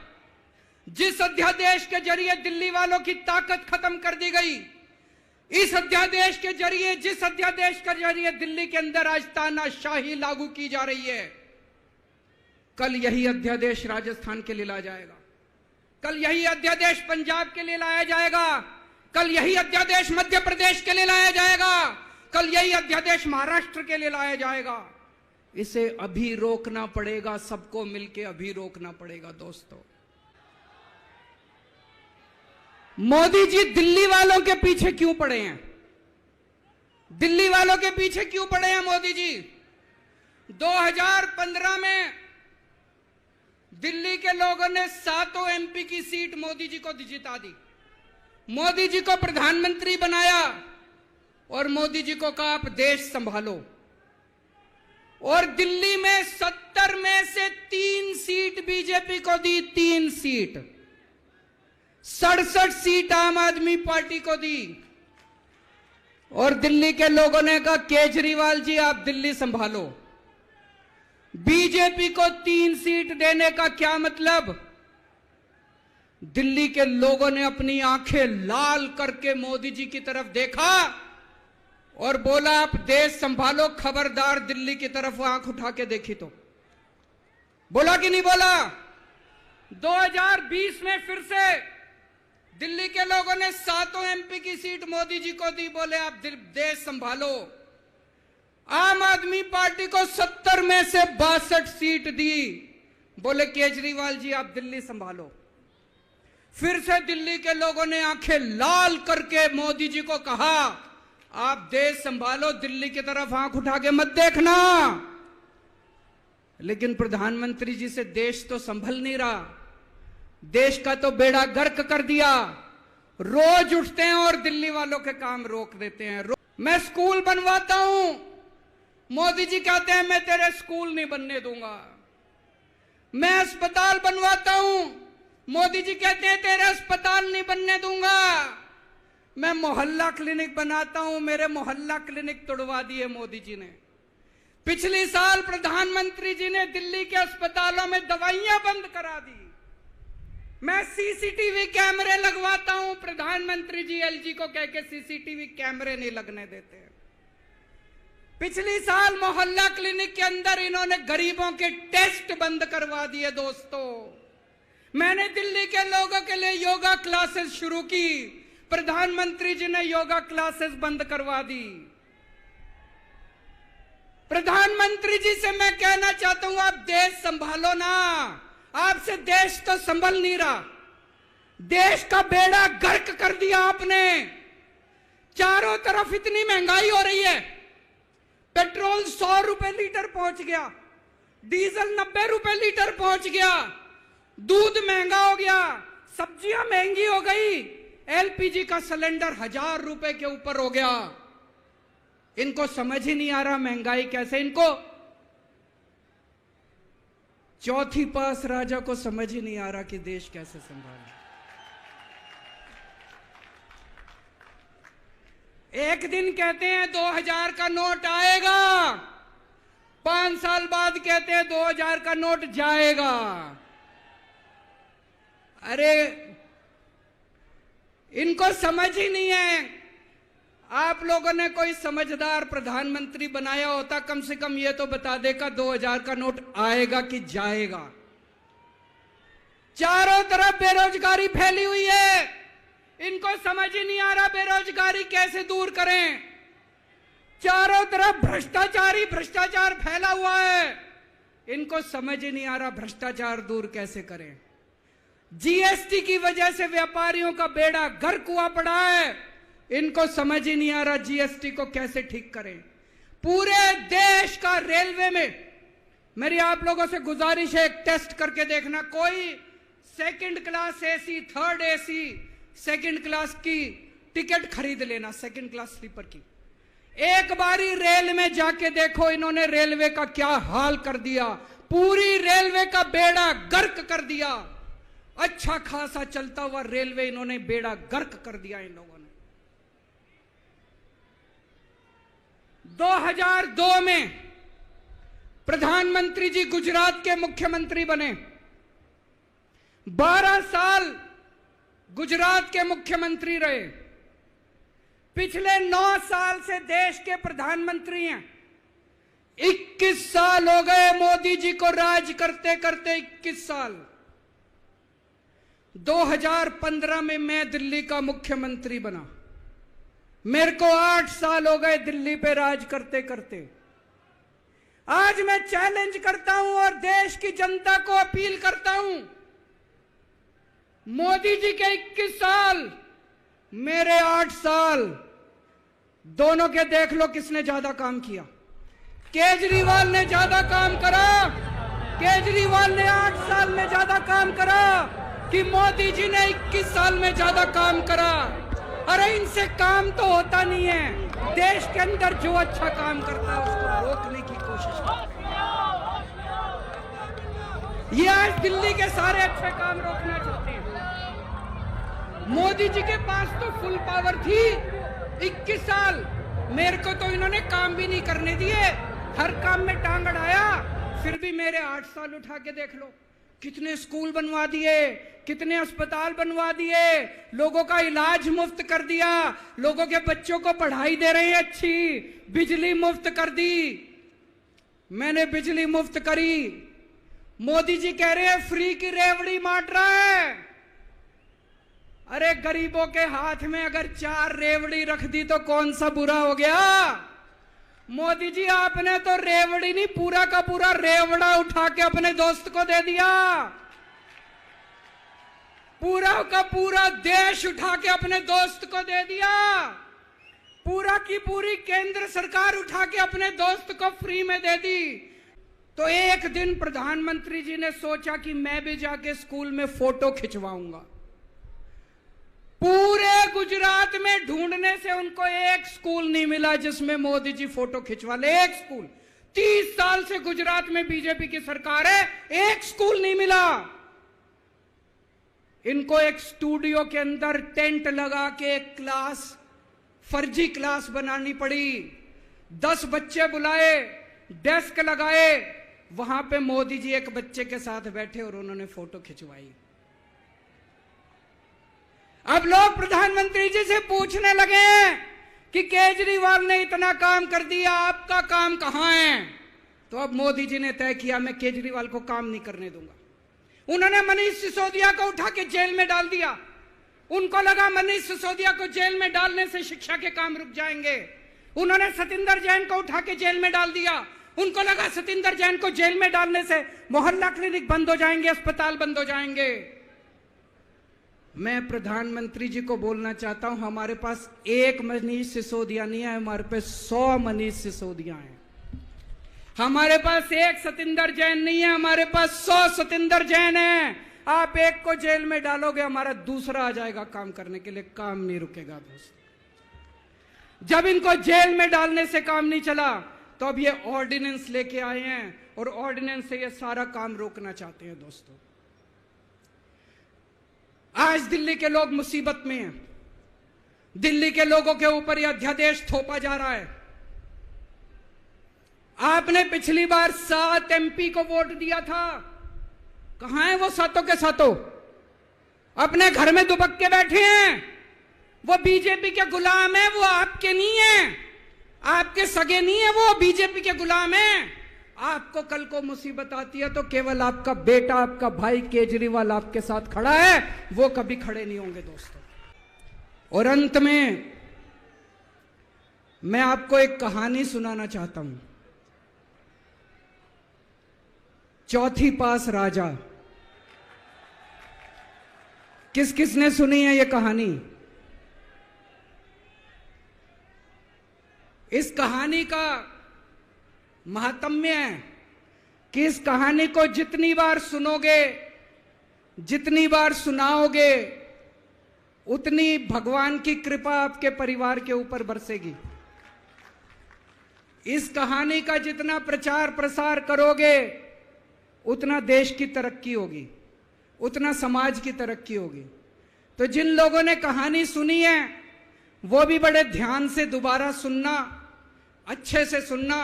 जिस अध्यादेश के जरिए दिल्ली वालों की ताकत खत्म कर दी गई, इस अध्यादेश के जरिए, जिस अध्यादेश के जरिए दिल्ली के अंदर आज तानाशाही लागू की जा रही है, कल यही अध्यादेश राजस्थान के लिए लाया जाएगा, कल यही अध्यादेश पंजाब के लिए लाया जाएगा, कल यही अध्यादेश मध्य प्रदेश के लिए लाया जाएगा, कल यही अध्यादेश महाराष्ट्र के लिए लाया जाएगा। इसे अभी रोकना पड़ेगा, सबको मिलकर अभी रोकना पड़ेगा दोस्तों। मोदी जी दिल्ली वालों के पीछे क्यों पड़े हैं? दिल्ली वालों के पीछे क्यों पड़े हैं मोदी जी? 2015 में दिल्ली के लोगों ने 7 एमपी की सीट मोदी जी को जिता दी, मोदी जी को प्रधानमंत्री बनाया और मोदी जी को कहा आप देश संभालो। और दिल्ली में 70 में से 3 सीट बीजेपी को दी, 3 सीट, 67 सीट आम आदमी पार्टी को दी। और दिल्ली के लोगों ने कहा केजरीवाल जी आप दिल्ली संभालो। बीजेपी को 3 सीट देने का क्या मतलब? दिल्ली के लोगों ने अपनी आंखें लाल करके मोदी जी की तरफ देखा और बोला आप देश संभालो, खबरदार दिल्ली की तरफ आंख उठा के देखी तो। बोला कि नहीं बोला? 2020 में फिर से दिल्ली के लोगों ने 7 एमपी की सीट मोदी जी को दी, बोले आप देश संभालो। आम आदमी पार्टी को 70 में से 62 सीट दी, बोले केजरीवाल जी आप दिल्ली संभालो। फिर से दिल्ली के लोगों ने आंखें लाल करके मोदी जी को कहा आप देश संभालो, दिल्ली की तरफ आंख उठा के मत देखना। लेकिन प्रधानमंत्री जी से देश तो संभल नहीं रहा, देश का तो बेड़ा गर्क कर दिया। रोज उठते हैं और दिल्ली वालों के काम रोक देते हैं। मैं स्कूल बनवाता हूं, मोदी जी कहते हैं मैं तेरे स्कूल नहीं बनने दूंगा। मैं अस्पताल बनवाता हूं, मोदी जी कहते हैं तेरे अस्पताल नहीं बनने दूंगा। मैं मोहल्ला क्लिनिक बनाता हूं, मेरे मोहल्ला क्लिनिक तोड़वा दिए मोदी जी ने। पिछले साल प्रधानमंत्री जी ने दिल्ली के अस्पतालों में दवाइयां बंद करा दी। मैं सीसीटीवी कैमरे लगवाता हूं, प्रधानमंत्री जी एलजी को कह के सीसीटीवी कैमरे नहीं लगने देते। पिछले साल मोहल्ला क्लिनिक के अंदर इन्होंने गरीबों के टेस्ट बंद करवा दिए। दोस्तों, मैंने दिल्ली के लोगों के लिए योगा क्लासेस शुरू की, प्रधानमंत्री जी ने योगा क्लासेस बंद करवा दी। प्रधानमंत्री जी से मैं कहना चाहता हूं, आप देश संभालो ना, आपसे देश तो संभल नहीं रहा। देश का बेड़ा गर्क कर दिया आपने। चारों तरफ इतनी महंगाई हो रही है, पेट्रोल 100 रुपए लीटर पहुंच गया, डीजल 90 रुपए लीटर पहुंच गया, दूध महंगा हो गया, सब्जियां महंगी हो गई, एलपीजी का सिलेंडर 1000 रुपए के ऊपर हो गया। इनको समझ ही नहीं आ रहा महंगाई कैसे, इनको चौथी पास राजा को समझ ही नहीं आ रहा कि देश कैसे संभाले। एक दिन कहते हैं 2000 का नोट आएगा, 5 साल बाद कहते हैं 2000 का नोट जाएगा। अरे इनको समझ ही नहीं है। आप लोगों ने कोई समझदार प्रधानमंत्री बनाया होता, कम से कम ये तो बता देगा 2000 का नोट आएगा कि जाएगा। चारों तरफ बेरोजगारी फैली हुई है, इनको समझ ही नहीं आ रहा बेरोजगारी कैसे दूर करें। चारों तरफ भ्रष्टाचार फैला हुआ है, इनको समझ ही नहीं आ रहा भ्रष्टाचार दूर कैसे करें। जीएसटी की वजह से व्यापारियों का बेड़ा गर्क हुआ पड़ा है, इनको समझ ही नहीं आ रहा जीएसटी को कैसे ठीक करें। पूरे देश का रेलवे में मेरी आप लोगों से गुजारिश है, एक टेस्ट करके देखना। कोई second class AC, third AC, second class की टिकट खरीद लेना, सेकंड क्लास स्लीपर की। एक बारी रेल में जाके देखो, इन्होंने रेलवे का क्या हाल कर दिया। पूरी रेलवे का बेड़ा गर्क कर दिया। अच्छा खासा चलता हुआ रेलवे इन्होंने बेड़ा गर्क कर दिया इन लोगों ने। 2002 में प्रधानमंत्री जी गुजरात के मुख्यमंत्री बने। 12 साल गुजरात के मुख्यमंत्री रहे। पिछले 9 साल से देश के प्रधानमंत्री हैं। 21 साल हो गए मोदी जी को राज करते करते, 21 साल। 2015 में मैं दिल्ली का मुख्यमंत्री बना। मेरे को 8 साल हो गए दिल्ली पे राज करते करते। आज मैं चैलेंज करता हूं और देश की जनता को अपील करता हूं, मोदी जी के 21 साल, मेरे 8 साल, दोनों के देख लो किसने ज्यादा काम किया। केजरीवाल ने ज्यादा काम करा। केजरीवाल ने 8 साल में ज्यादा काम करा कि मोदी जी ने 21 साल में ज्यादा काम करा। अरे इनसे काम तो होता नहीं है। देश के अंदर जो अच्छा काम करता है उसको रोकने की कोशिश करते हैं। ये आज दिल्ली के सारे अच्छे काम रोकना चाहते हैं। मोदी जी के पास तो फुल पावर थी 21 साल। मेरे को तो इन्होंने काम भी नहीं करने दिए, हर काम में टांग अड़ाया। फिर भी मेरे 8 साल उठा के देख लो, कितने स्कूल बनवा दिए, कितने अस्पताल बनवा दिए, लोगों का इलाज मुफ्त कर दिया, लोगों के बच्चों को पढ़ाई दे रहे हैं अच्छी, बिजली मुफ्त कर दी। मैंने बिजली मुफ्त करी। मोदी जी कह रहे हैं फ्री की रेवड़ी बांट रहा है। अरे गरीबों के हाथ में अगर 4 रेवड़ी रख दी तो कौन सा बुरा हो गया। मोदी जी आपने तो रेवड़ी नहीं, पूरा का पूरा रेवड़ा उठा के अपने दोस्त को दे दिया। पूरा का पूरा देश उठा के अपने दोस्त को दे दिया। पूरा की पूरी केंद्र सरकार उठा के अपने दोस्त को फ्री में दे दी। तो एक दिन प्रधानमंत्री जी ने सोचा कि मैं भी जाके स्कूल में फोटो खिंचवाऊंगा। पूरे गुजरात में ढूंढने से उनको एक स्कूल नहीं मिला जिसमें मोदी जी फोटो खिंचवा ले। एक स्कूल, 30 साल से गुजरात में बीजेपी की सरकार है, एक स्कूल नहीं मिला। इनको एक स्टूडियो के अंदर टेंट लगा के एक क्लास, फर्जी क्लास बनानी पड़ी। 10 बच्चे बुलाए, डेस्क लगाए, वहां पे मोदी जी एक बच्चे के साथ बैठे और उन्होंने फोटो खिंचवाई। अब लोग प्रधानमंत्री जी से पूछने लगे हैं कि केजरीवाल ने इतना काम कर दिया, आपका काम कहां है? तो अब मोदी जी ने तय किया, मैं केजरीवाल को काम नहीं करने दूंगा। उन्होंने मनीष सिसोदिया को उठा के जेल में डाल दिया। उनको लगा मनीष सिसोदिया को जेल में डालने से शिक्षा के काम रुक जाएंगे। उन्होंने सतिंदर जैन को उठा के जेल में डाल दिया। उनको लगा सतिंदर जैन को जेल में डालने से मोहल्ला क्लिनिक बंद हो जाएंगे, अस्पताल बंद हो जाएंगे। मैं प्रधानमंत्री जी को बोलना चाहता हूं, हमारे पास एक मनीष सिसोदिया नहीं है, हमारे पास 100 मनीष सिसोदिया हैं। हमारे पास एक सतिंदर जैन नहीं है, हमारे पास 100 सतिंदर जैन हैं। आप एक को जेल में डालोगे, हमारा दूसरा आ जाएगा काम करने के लिए, काम नहीं रुकेगा दोस्त। जब इनको जेल में डालने से काम नहीं चला, तो अब ये ऑर्डिनेंस लेके आए हैं और ऑर्डिनेंस से ये सारा काम रोकना चाहते हैं दोस्तों। आज दिल्ली के लोग मुसीबत में हैं। दिल्ली के लोगों के ऊपर यह अध्यादेश थोपा जा रहा है। आपने पिछली बार 7 MP को वोट दिया था, कहां है वो सातों के सातों? अपने घर में दुबक के बैठे हैं। वो बीजेपी के गुलाम है, वो आपके नहीं है, आपके सगे नहीं है, वो बीजेपी के गुलाम है। आपको कल को मुसीबत आती है तो केवल आपका बेटा, आपका भाई केजरीवाल आपके साथ खड़ा है, वो कभी खड़े नहीं होंगे दोस्तों। और अंत में मैं आपको एक कहानी सुनाना चाहता हूं। चौथी पास राजा। किस किसने सुनी है ये कहानी? इस कहानी का महात्म्य है कि इस कहानी को जितनी बार सुनोगे, जितनी बार सुनाओगे, उतनी भगवान की कृपा आपके परिवार के ऊपर बरसेगी। इस कहानी का जितना प्रचार प्रसार करोगे, उतना देश की तरक्की होगी, उतना समाज की तरक्की होगी। तो जिन लोगों ने कहानी सुनी है, वो भी बड़े ध्यान से दोबारा सुनना, अच्छे से सुनना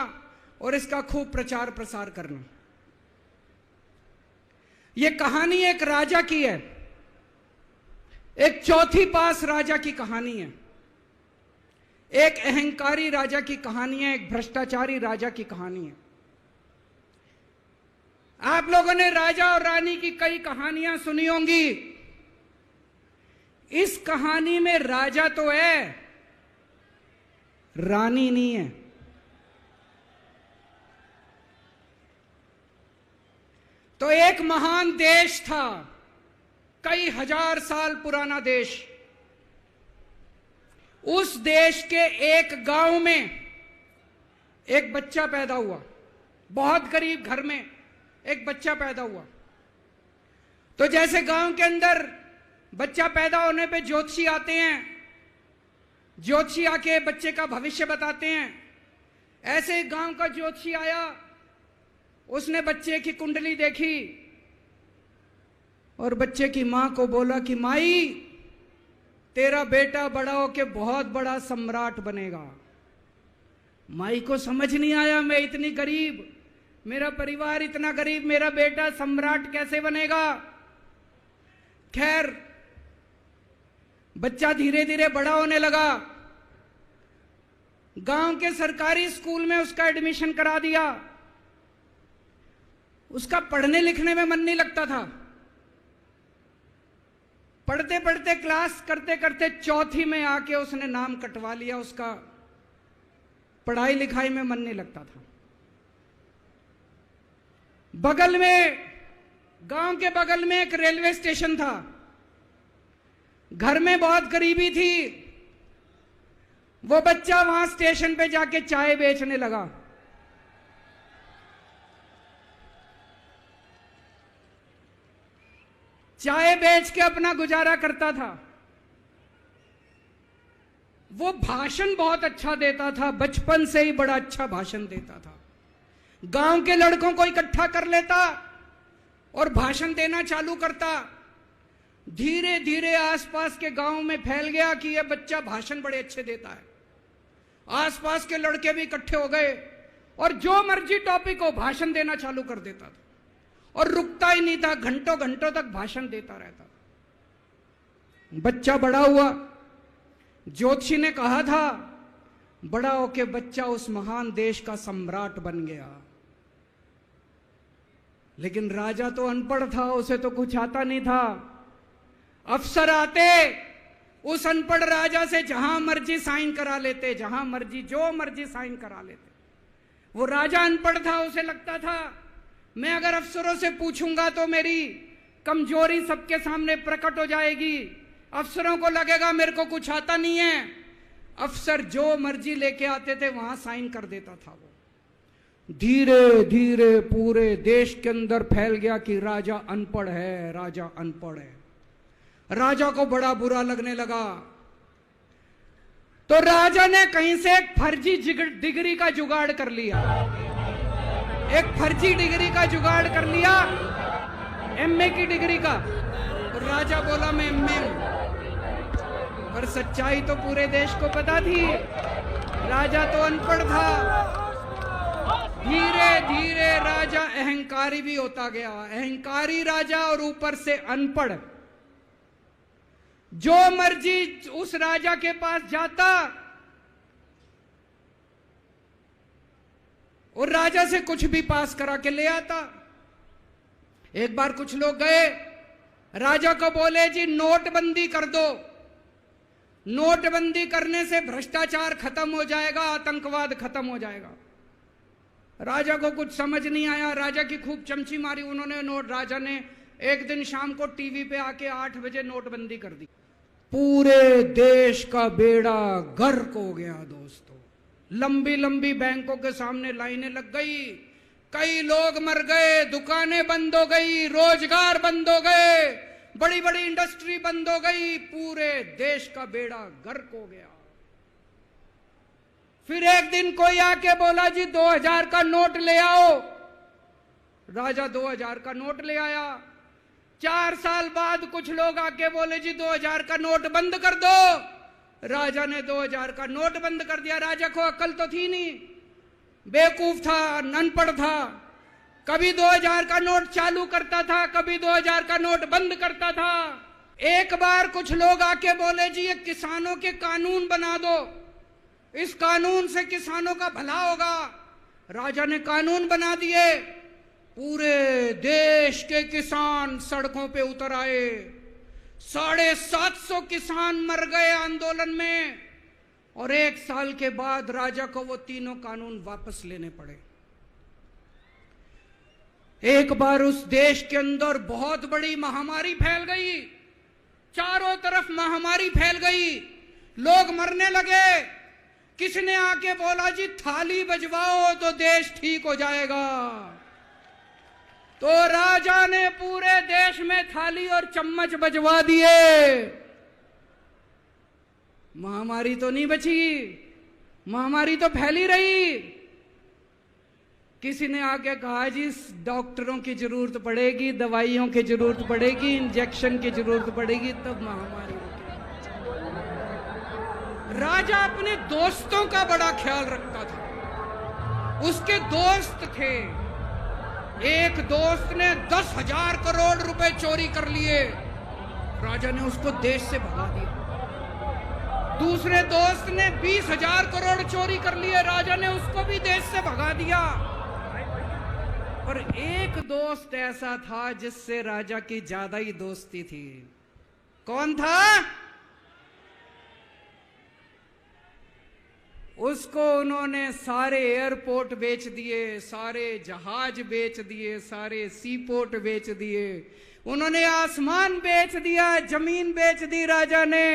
और इसका खूब प्रचार प्रसार करना। यह कहानी एक राजा की है, एक चौथी पास राजा की कहानी है, एक अहंकारी राजा की कहानी है, एक भ्रष्टाचारी राजा की कहानी है। आप लोगों ने राजा और रानी की कई कहानियां सुनी होंगी। इस कहानी में राजा तो है, रानी नहीं है। तो एक महान देश था, कई हजार साल पुराना देश। उस देश के एक गांव में एक बच्चा पैदा हुआ, बहुत गरीब घर में एक बच्चा पैदा हुआ। तो जैसे गांव के अंदर बच्चा पैदा होने पे ज्योतिषी आते हैं, ज्योतिषी आके बच्चे का भविष्य बताते हैं, ऐसे गांव का ज्योतिषी आया। उसने बच्चे की कुंडली देखी और बच्चे की मां को बोला कि माई, तेरा बेटा बड़ा होके बहुत बड़ा सम्राट बनेगा। माई को समझ नहीं आया, मैं इतनी गरीब, मेरा परिवार इतना गरीब, मेरा बेटा सम्राट कैसे बनेगा। खैर, बच्चा धीरे धीरे बड़ा होने लगा। गांव के सरकारी स्कूल में उसका एडमिशन करा दिया। उसका पढ़ने लिखने में मन नहीं लगता था। पढ़ते पढ़ते, क्लास करते करते चौथी में आके उसने नाम कटवा लिया। उसका पढ़ाई लिखाई में मन नहीं लगता था। बगल में, गांव के बगल में एक रेलवे स्टेशन था। घर में बहुत गरीबी थी। वो बच्चा वहां स्टेशन पे जाके चाय बेचने लगा। चाय बेच के अपना गुजारा करता था। वो भाषण बहुत अच्छा देता था, बचपन से ही बड़ा अच्छा भाषण देता था। गांव के लड़कों को इकट्ठा कर लेता और भाषण देना चालू करता। धीरे धीरे आसपास के गांव में फैल गया कि यह बच्चा भाषण बड़े अच्छे देता है। आसपास के लड़के भी इकट्ठे हो गए और जो मर्जी टॉपिक हो भाषण देना चालू कर देता था और रुकता ही नहीं था, घंटों घंटों तक भाषण देता रहता था। बच्चा बड़ा हुआ, ज्योतिषी ने कहा था बड़ा होके बच्चा उस महान देश का सम्राट बन गया। लेकिन राजा तो अनपढ़ था, उसे तो कुछ आता नहीं था। अफसर आते उस अनपढ़ राजा से जहां मर्जी साइन करा लेते, जहां मर्जी जो मर्जी साइन करा लेते। वो राजा अनपढ़ था, उसे लगता था मैं अगर अफसरों से पूछूंगा तो मेरी कमजोरी सबके सामने प्रकट हो जाएगी, अफसरों को लगेगा मेरे को कुछ आता नहीं है। अफसर जो मर्जी लेके आते थे वहां साइन कर देता था। वो धीरे धीरे पूरे देश के अंदर फैल गया कि राजा अनपढ़ है, राजा अनपढ़ है। राजा को बड़ा बुरा लगने लगा, तो राजा ने कहीं से एक फर्जी डिग्री का जुगाड़ कर लिया, एक फर्जी डिग्री का जुगाड़ कर लिया, एमए की डिग्री का। और राजा बोला मैं एमए हूं, पर सच्चाई तो पूरे देश को पता थी, राजा तो अनपढ़ था। धीरे धीरे राजा अहंकारी भी होता गया, अहंकारी राजा और ऊपर से अनपढ़। जो मर्जी उस राजा के पास जाता और राजा से कुछ भी पास करा के ले आता। एक बार कुछ लोग गए राजा को, बोले जी नोटबंदी कर दो, नोटबंदी करने से भ्रष्टाचार खत्म हो जाएगा, आतंकवाद खत्म हो जाएगा। राजा को कुछ समझ नहीं आया, राजा की खूब चमची मारी उन्होंने। राजा ने एक दिन शाम को टीवी पे आके 8 बजे नोटबंदी कर दी। पूरे देश का बेड़ा गर्क हो गया दोस्तों। लंबी लंबी बैंकों के सामने लाइनें लग गई, कई लोग मर गए, दुकानें बंद हो गई, रोजगार बंद हो गए, बड़ी बड़ी इंडस्ट्री बंद हो गई, पूरे देश का बेड़ा गर्क हो गया। फिर एक दिन कोई आके बोला जी 2000 का नोट ले आओ। राजा 2000 का नोट ले आया। 4 साल बाद कुछ लोग आके बोले जी 2000 का नोट बंद कर दो। राजा ने 2000 का नोट बंद कर दिया। राजा को अक्ल तो थी नहीं, बेवकूफ था, अनपढ़ था। कभी 2000 का नोट चालू करता था, कभी 2000 का नोट बंद करता था। एक बार कुछ लोग आके बोले जी ये किसानों के कानून बना दो, इस कानून से किसानों का भला होगा। राजा ने कानून बना दिए, पूरे देश के किसान सड़कों पे उतर आए। 750 किसान मर गए आंदोलन में, और 1 साल के बाद राजा को वो तीनों कानून वापस लेने पड़े। एक बार उस देश के अंदर बहुत बड़ी महामारी फैल गई, चारों तरफ महामारी फैल गई, लोग मरने लगे। किसने आके बोला जी थाली बजवाओ तो देश ठीक हो जाएगा। तो राजा ने पूरे देश में थाली और चम्मच बजवा दिए। महामारी तो नहीं बची, महामारी तो फैली रही। किसी ने आके कहा जी डॉक्टरों की जरूरत पड़ेगी, दवाइयों की जरूरत पड़ेगी, इंजेक्शन की जरूरत पड़ेगी, तब महामारी रुकेगी। राजा अपने दोस्तों का बड़ा ख्याल रखता था। उसके दोस्त थे, एक दोस्त ने 10,000 करोड़ रुपए चोरी कर लिए, राजा ने उसको देश से भगा दिया। दूसरे दोस्त ने 20,000 करोड़ चोरी कर लिए, राजा ने उसको भी देश से भगा दिया। पर एक दोस्त ऐसा था जिससे राजा की ज्यादा ही दोस्ती थी। कौन था? उसको उन्होंने सारे एयरपोर्ट बेच दिए, सारे जहाज बेच दिए, सारे सी पोर्ट बेच दिए, उन्होंने आसमान बेच दिया, जमीन बेच दी राजा ने,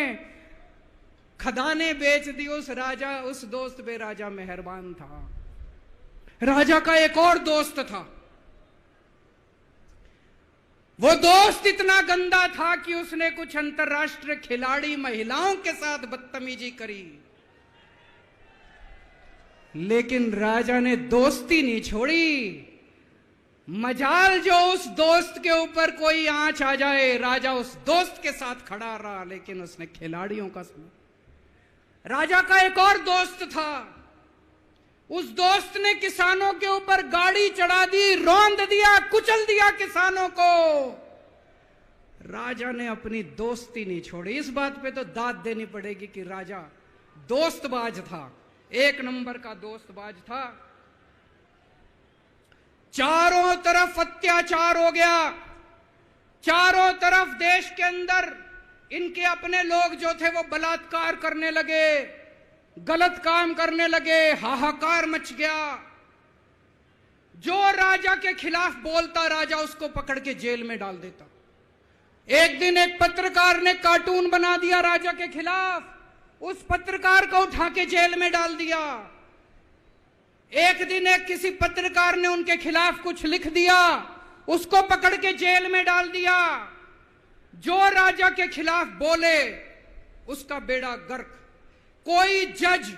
खदानें बेच दी। उस दोस्त पे राजा मेहरबान था। राजा का एक और दोस्त था। वो दोस्त इतना गंदा था कि उसने कुछ अंतरराष्ट्रीय खिलाड़ी महिलाओं के साथ बदतमीजी करी, लेकिन राजा ने दोस्ती नहीं छोड़ी। मजाल जो उस दोस्त के ऊपर कोई आंच आ जाए, राजा उस दोस्त के साथ खड़ा रहा, लेकिन उसने खिलाड़ियों का सुना। राजा का एक और दोस्त था, उस दोस्त ने किसानों के ऊपर गाड़ी चढ़ा दी, रौंद दिया, कुचल दिया किसानों को। राजा ने अपनी दोस्ती नहीं छोड़ी। इस बात पे तो दाद देनी पड़ेगी कि राजा दोस्तबाज था, एक नंबर का दोस्तबाज था। चारों तरफ अत्याचार हो गया, चारों तरफ देश के अंदर इनके अपने लोग जो थे वो बलात्कार करने लगे, गलत काम करने लगे, हाहाकार मच गया। जो राजा के खिलाफ बोलता, राजा उसको पकड़ के जेल में डाल देता। एक दिन एक पत्रकार ने कार्टून बना दिया राजा के खिलाफ, उस पत्रकार को उठा के जेल में डाल दिया। एक दिन एक किसी पत्रकार ने उनके खिलाफ कुछ लिख दिया, उसको पकड़ के जेल में डाल दिया। जो राजा के खिलाफ बोले उसका बेड़ा गर्क। कोई जज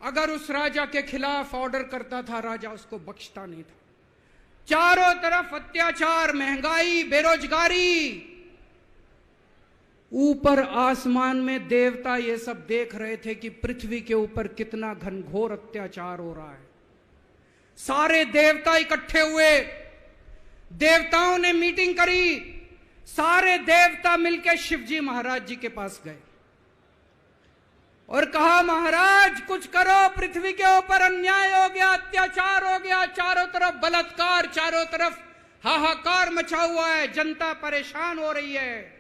अगर उस राजा के खिलाफ ऑर्डर करता था, राजा उसको बख्शता नहीं था। चारों तरफ अत्याचार, महंगाई, बेरोजगारी। ऊपर आसमान में देवता ये सब देख रहे थे कि पृथ्वी के ऊपर कितना घनघोर अत्याचार हो रहा है। सारे देवता इकट्ठे हुए, देवताओं ने मीटिंग करी, सारे देवता मिलकर शिवजी महाराज जी के पास गए और कहा, महाराज कुछ करो, पृथ्वी के ऊपर अन्याय हो गया, अत्याचार हो गया, चारों तरफ बलात्कार, चारों तरफ हाहाकार मचा हुआ है, जनता परेशान हो रही है।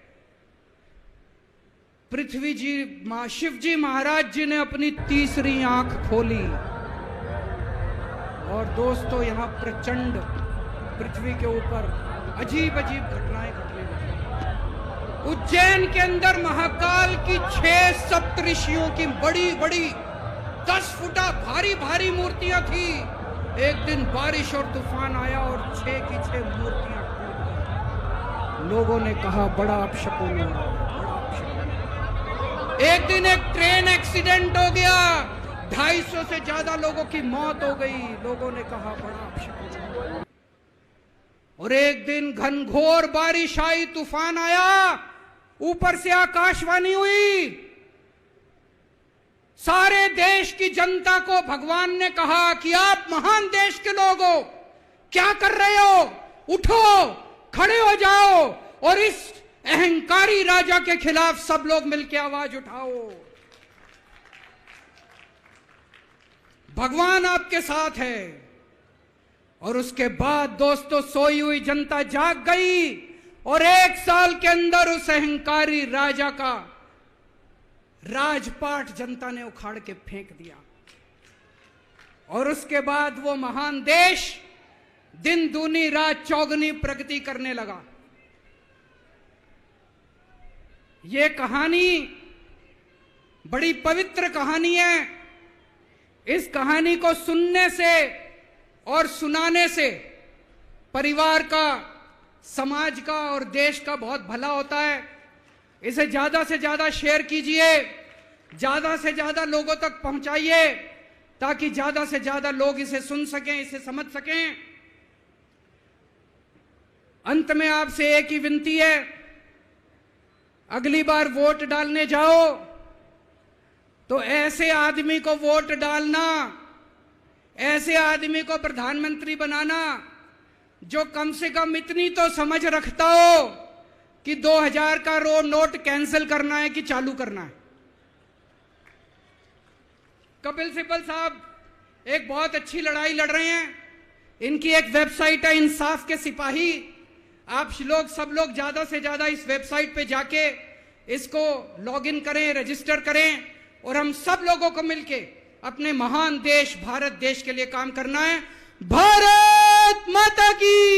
पृथ्वी जी, शिवजी महाराज जी ने अपनी तीसरी आंख खोली और दोस्तों यहां प्रचंड पृथ्वी के ऊपर अजीब अजीब घटनाएं घटने लगी। उज्जैन के अंदर महाकाल की 6 सप्तऋषियों की बड़ी बड़ी 10 फुटा भारी भारी मूर्तियां थी। एक दिन बारिश और तूफान आया और 6 की 6 मूर्तियां टूट गई। लोगों ने कहा बड़ा अपशकुन हो रहा है, बड़ा अपशकुन। एक दिन एक ट्रेन एक्सीडेंट हो गया, 250 से ज्यादा लोगों की मौत हो गई। लोगों ने कहा बड़ा अपशकुन। और एक दिन घनघोर बारिश आई, तूफान आया, ऊपर से आकाशवाणी हुई। सारे देश की जनता को भगवान ने कहा कि आप महान देश के लोग हो, क्या कर रहे हो, उठो, खड़े हो जाओ और इस अहंकारी राजा के खिलाफ सब लोग मिलकर आवाज उठाओ। भगवान आपके साथ है। और उसके बाद दोस्तों सोई हुई जनता जाग गई और 1 साल के अंदर उस अहंकारी राजा का राजपाट जनता ने उखाड़ के फेंक दिया। और उसके बाद वो महान देश दिन दूनी रात चौगुनी प्रगति करने लगा। ये कहानी बड़ी पवित्र कहानी है। इस कहानी को सुनने से और सुनाने से परिवार का, समाज का और देश का बहुत भला होता है। इसे ज्यादा से ज्यादा शेयर कीजिए, ज्यादा से ज्यादा लोगों तक पहुंचाइए ताकि ज्यादा से ज्यादा लोग इसे सुन सकें, इसे समझ सकें। अंत में आपसे एक ही विनती है, अगली बार वोट डालने जाओ तो ऐसे आदमी को वोट डालना, ऐसे आदमी को प्रधानमंत्री बनाना जो कम से कम इतनी तो समझ रखता हो कि 2000 का नोट कैंसिल करना है कि चालू करना है। कपिल सिब्बल साहब एक बहुत अच्छी लड़ाई लड़ रहे हैं। इनकी एक वेबसाइट है इंसाफ के सिपाही। आप लोग सब लोग ज्यादा से ज्यादा इस वेबसाइट पे जाके इसको लॉगिन करें, रजिस्टर करें और हम सब लोगों को मिलके अपने महान देश भारत देश के लिए काम करना है। भारत माता की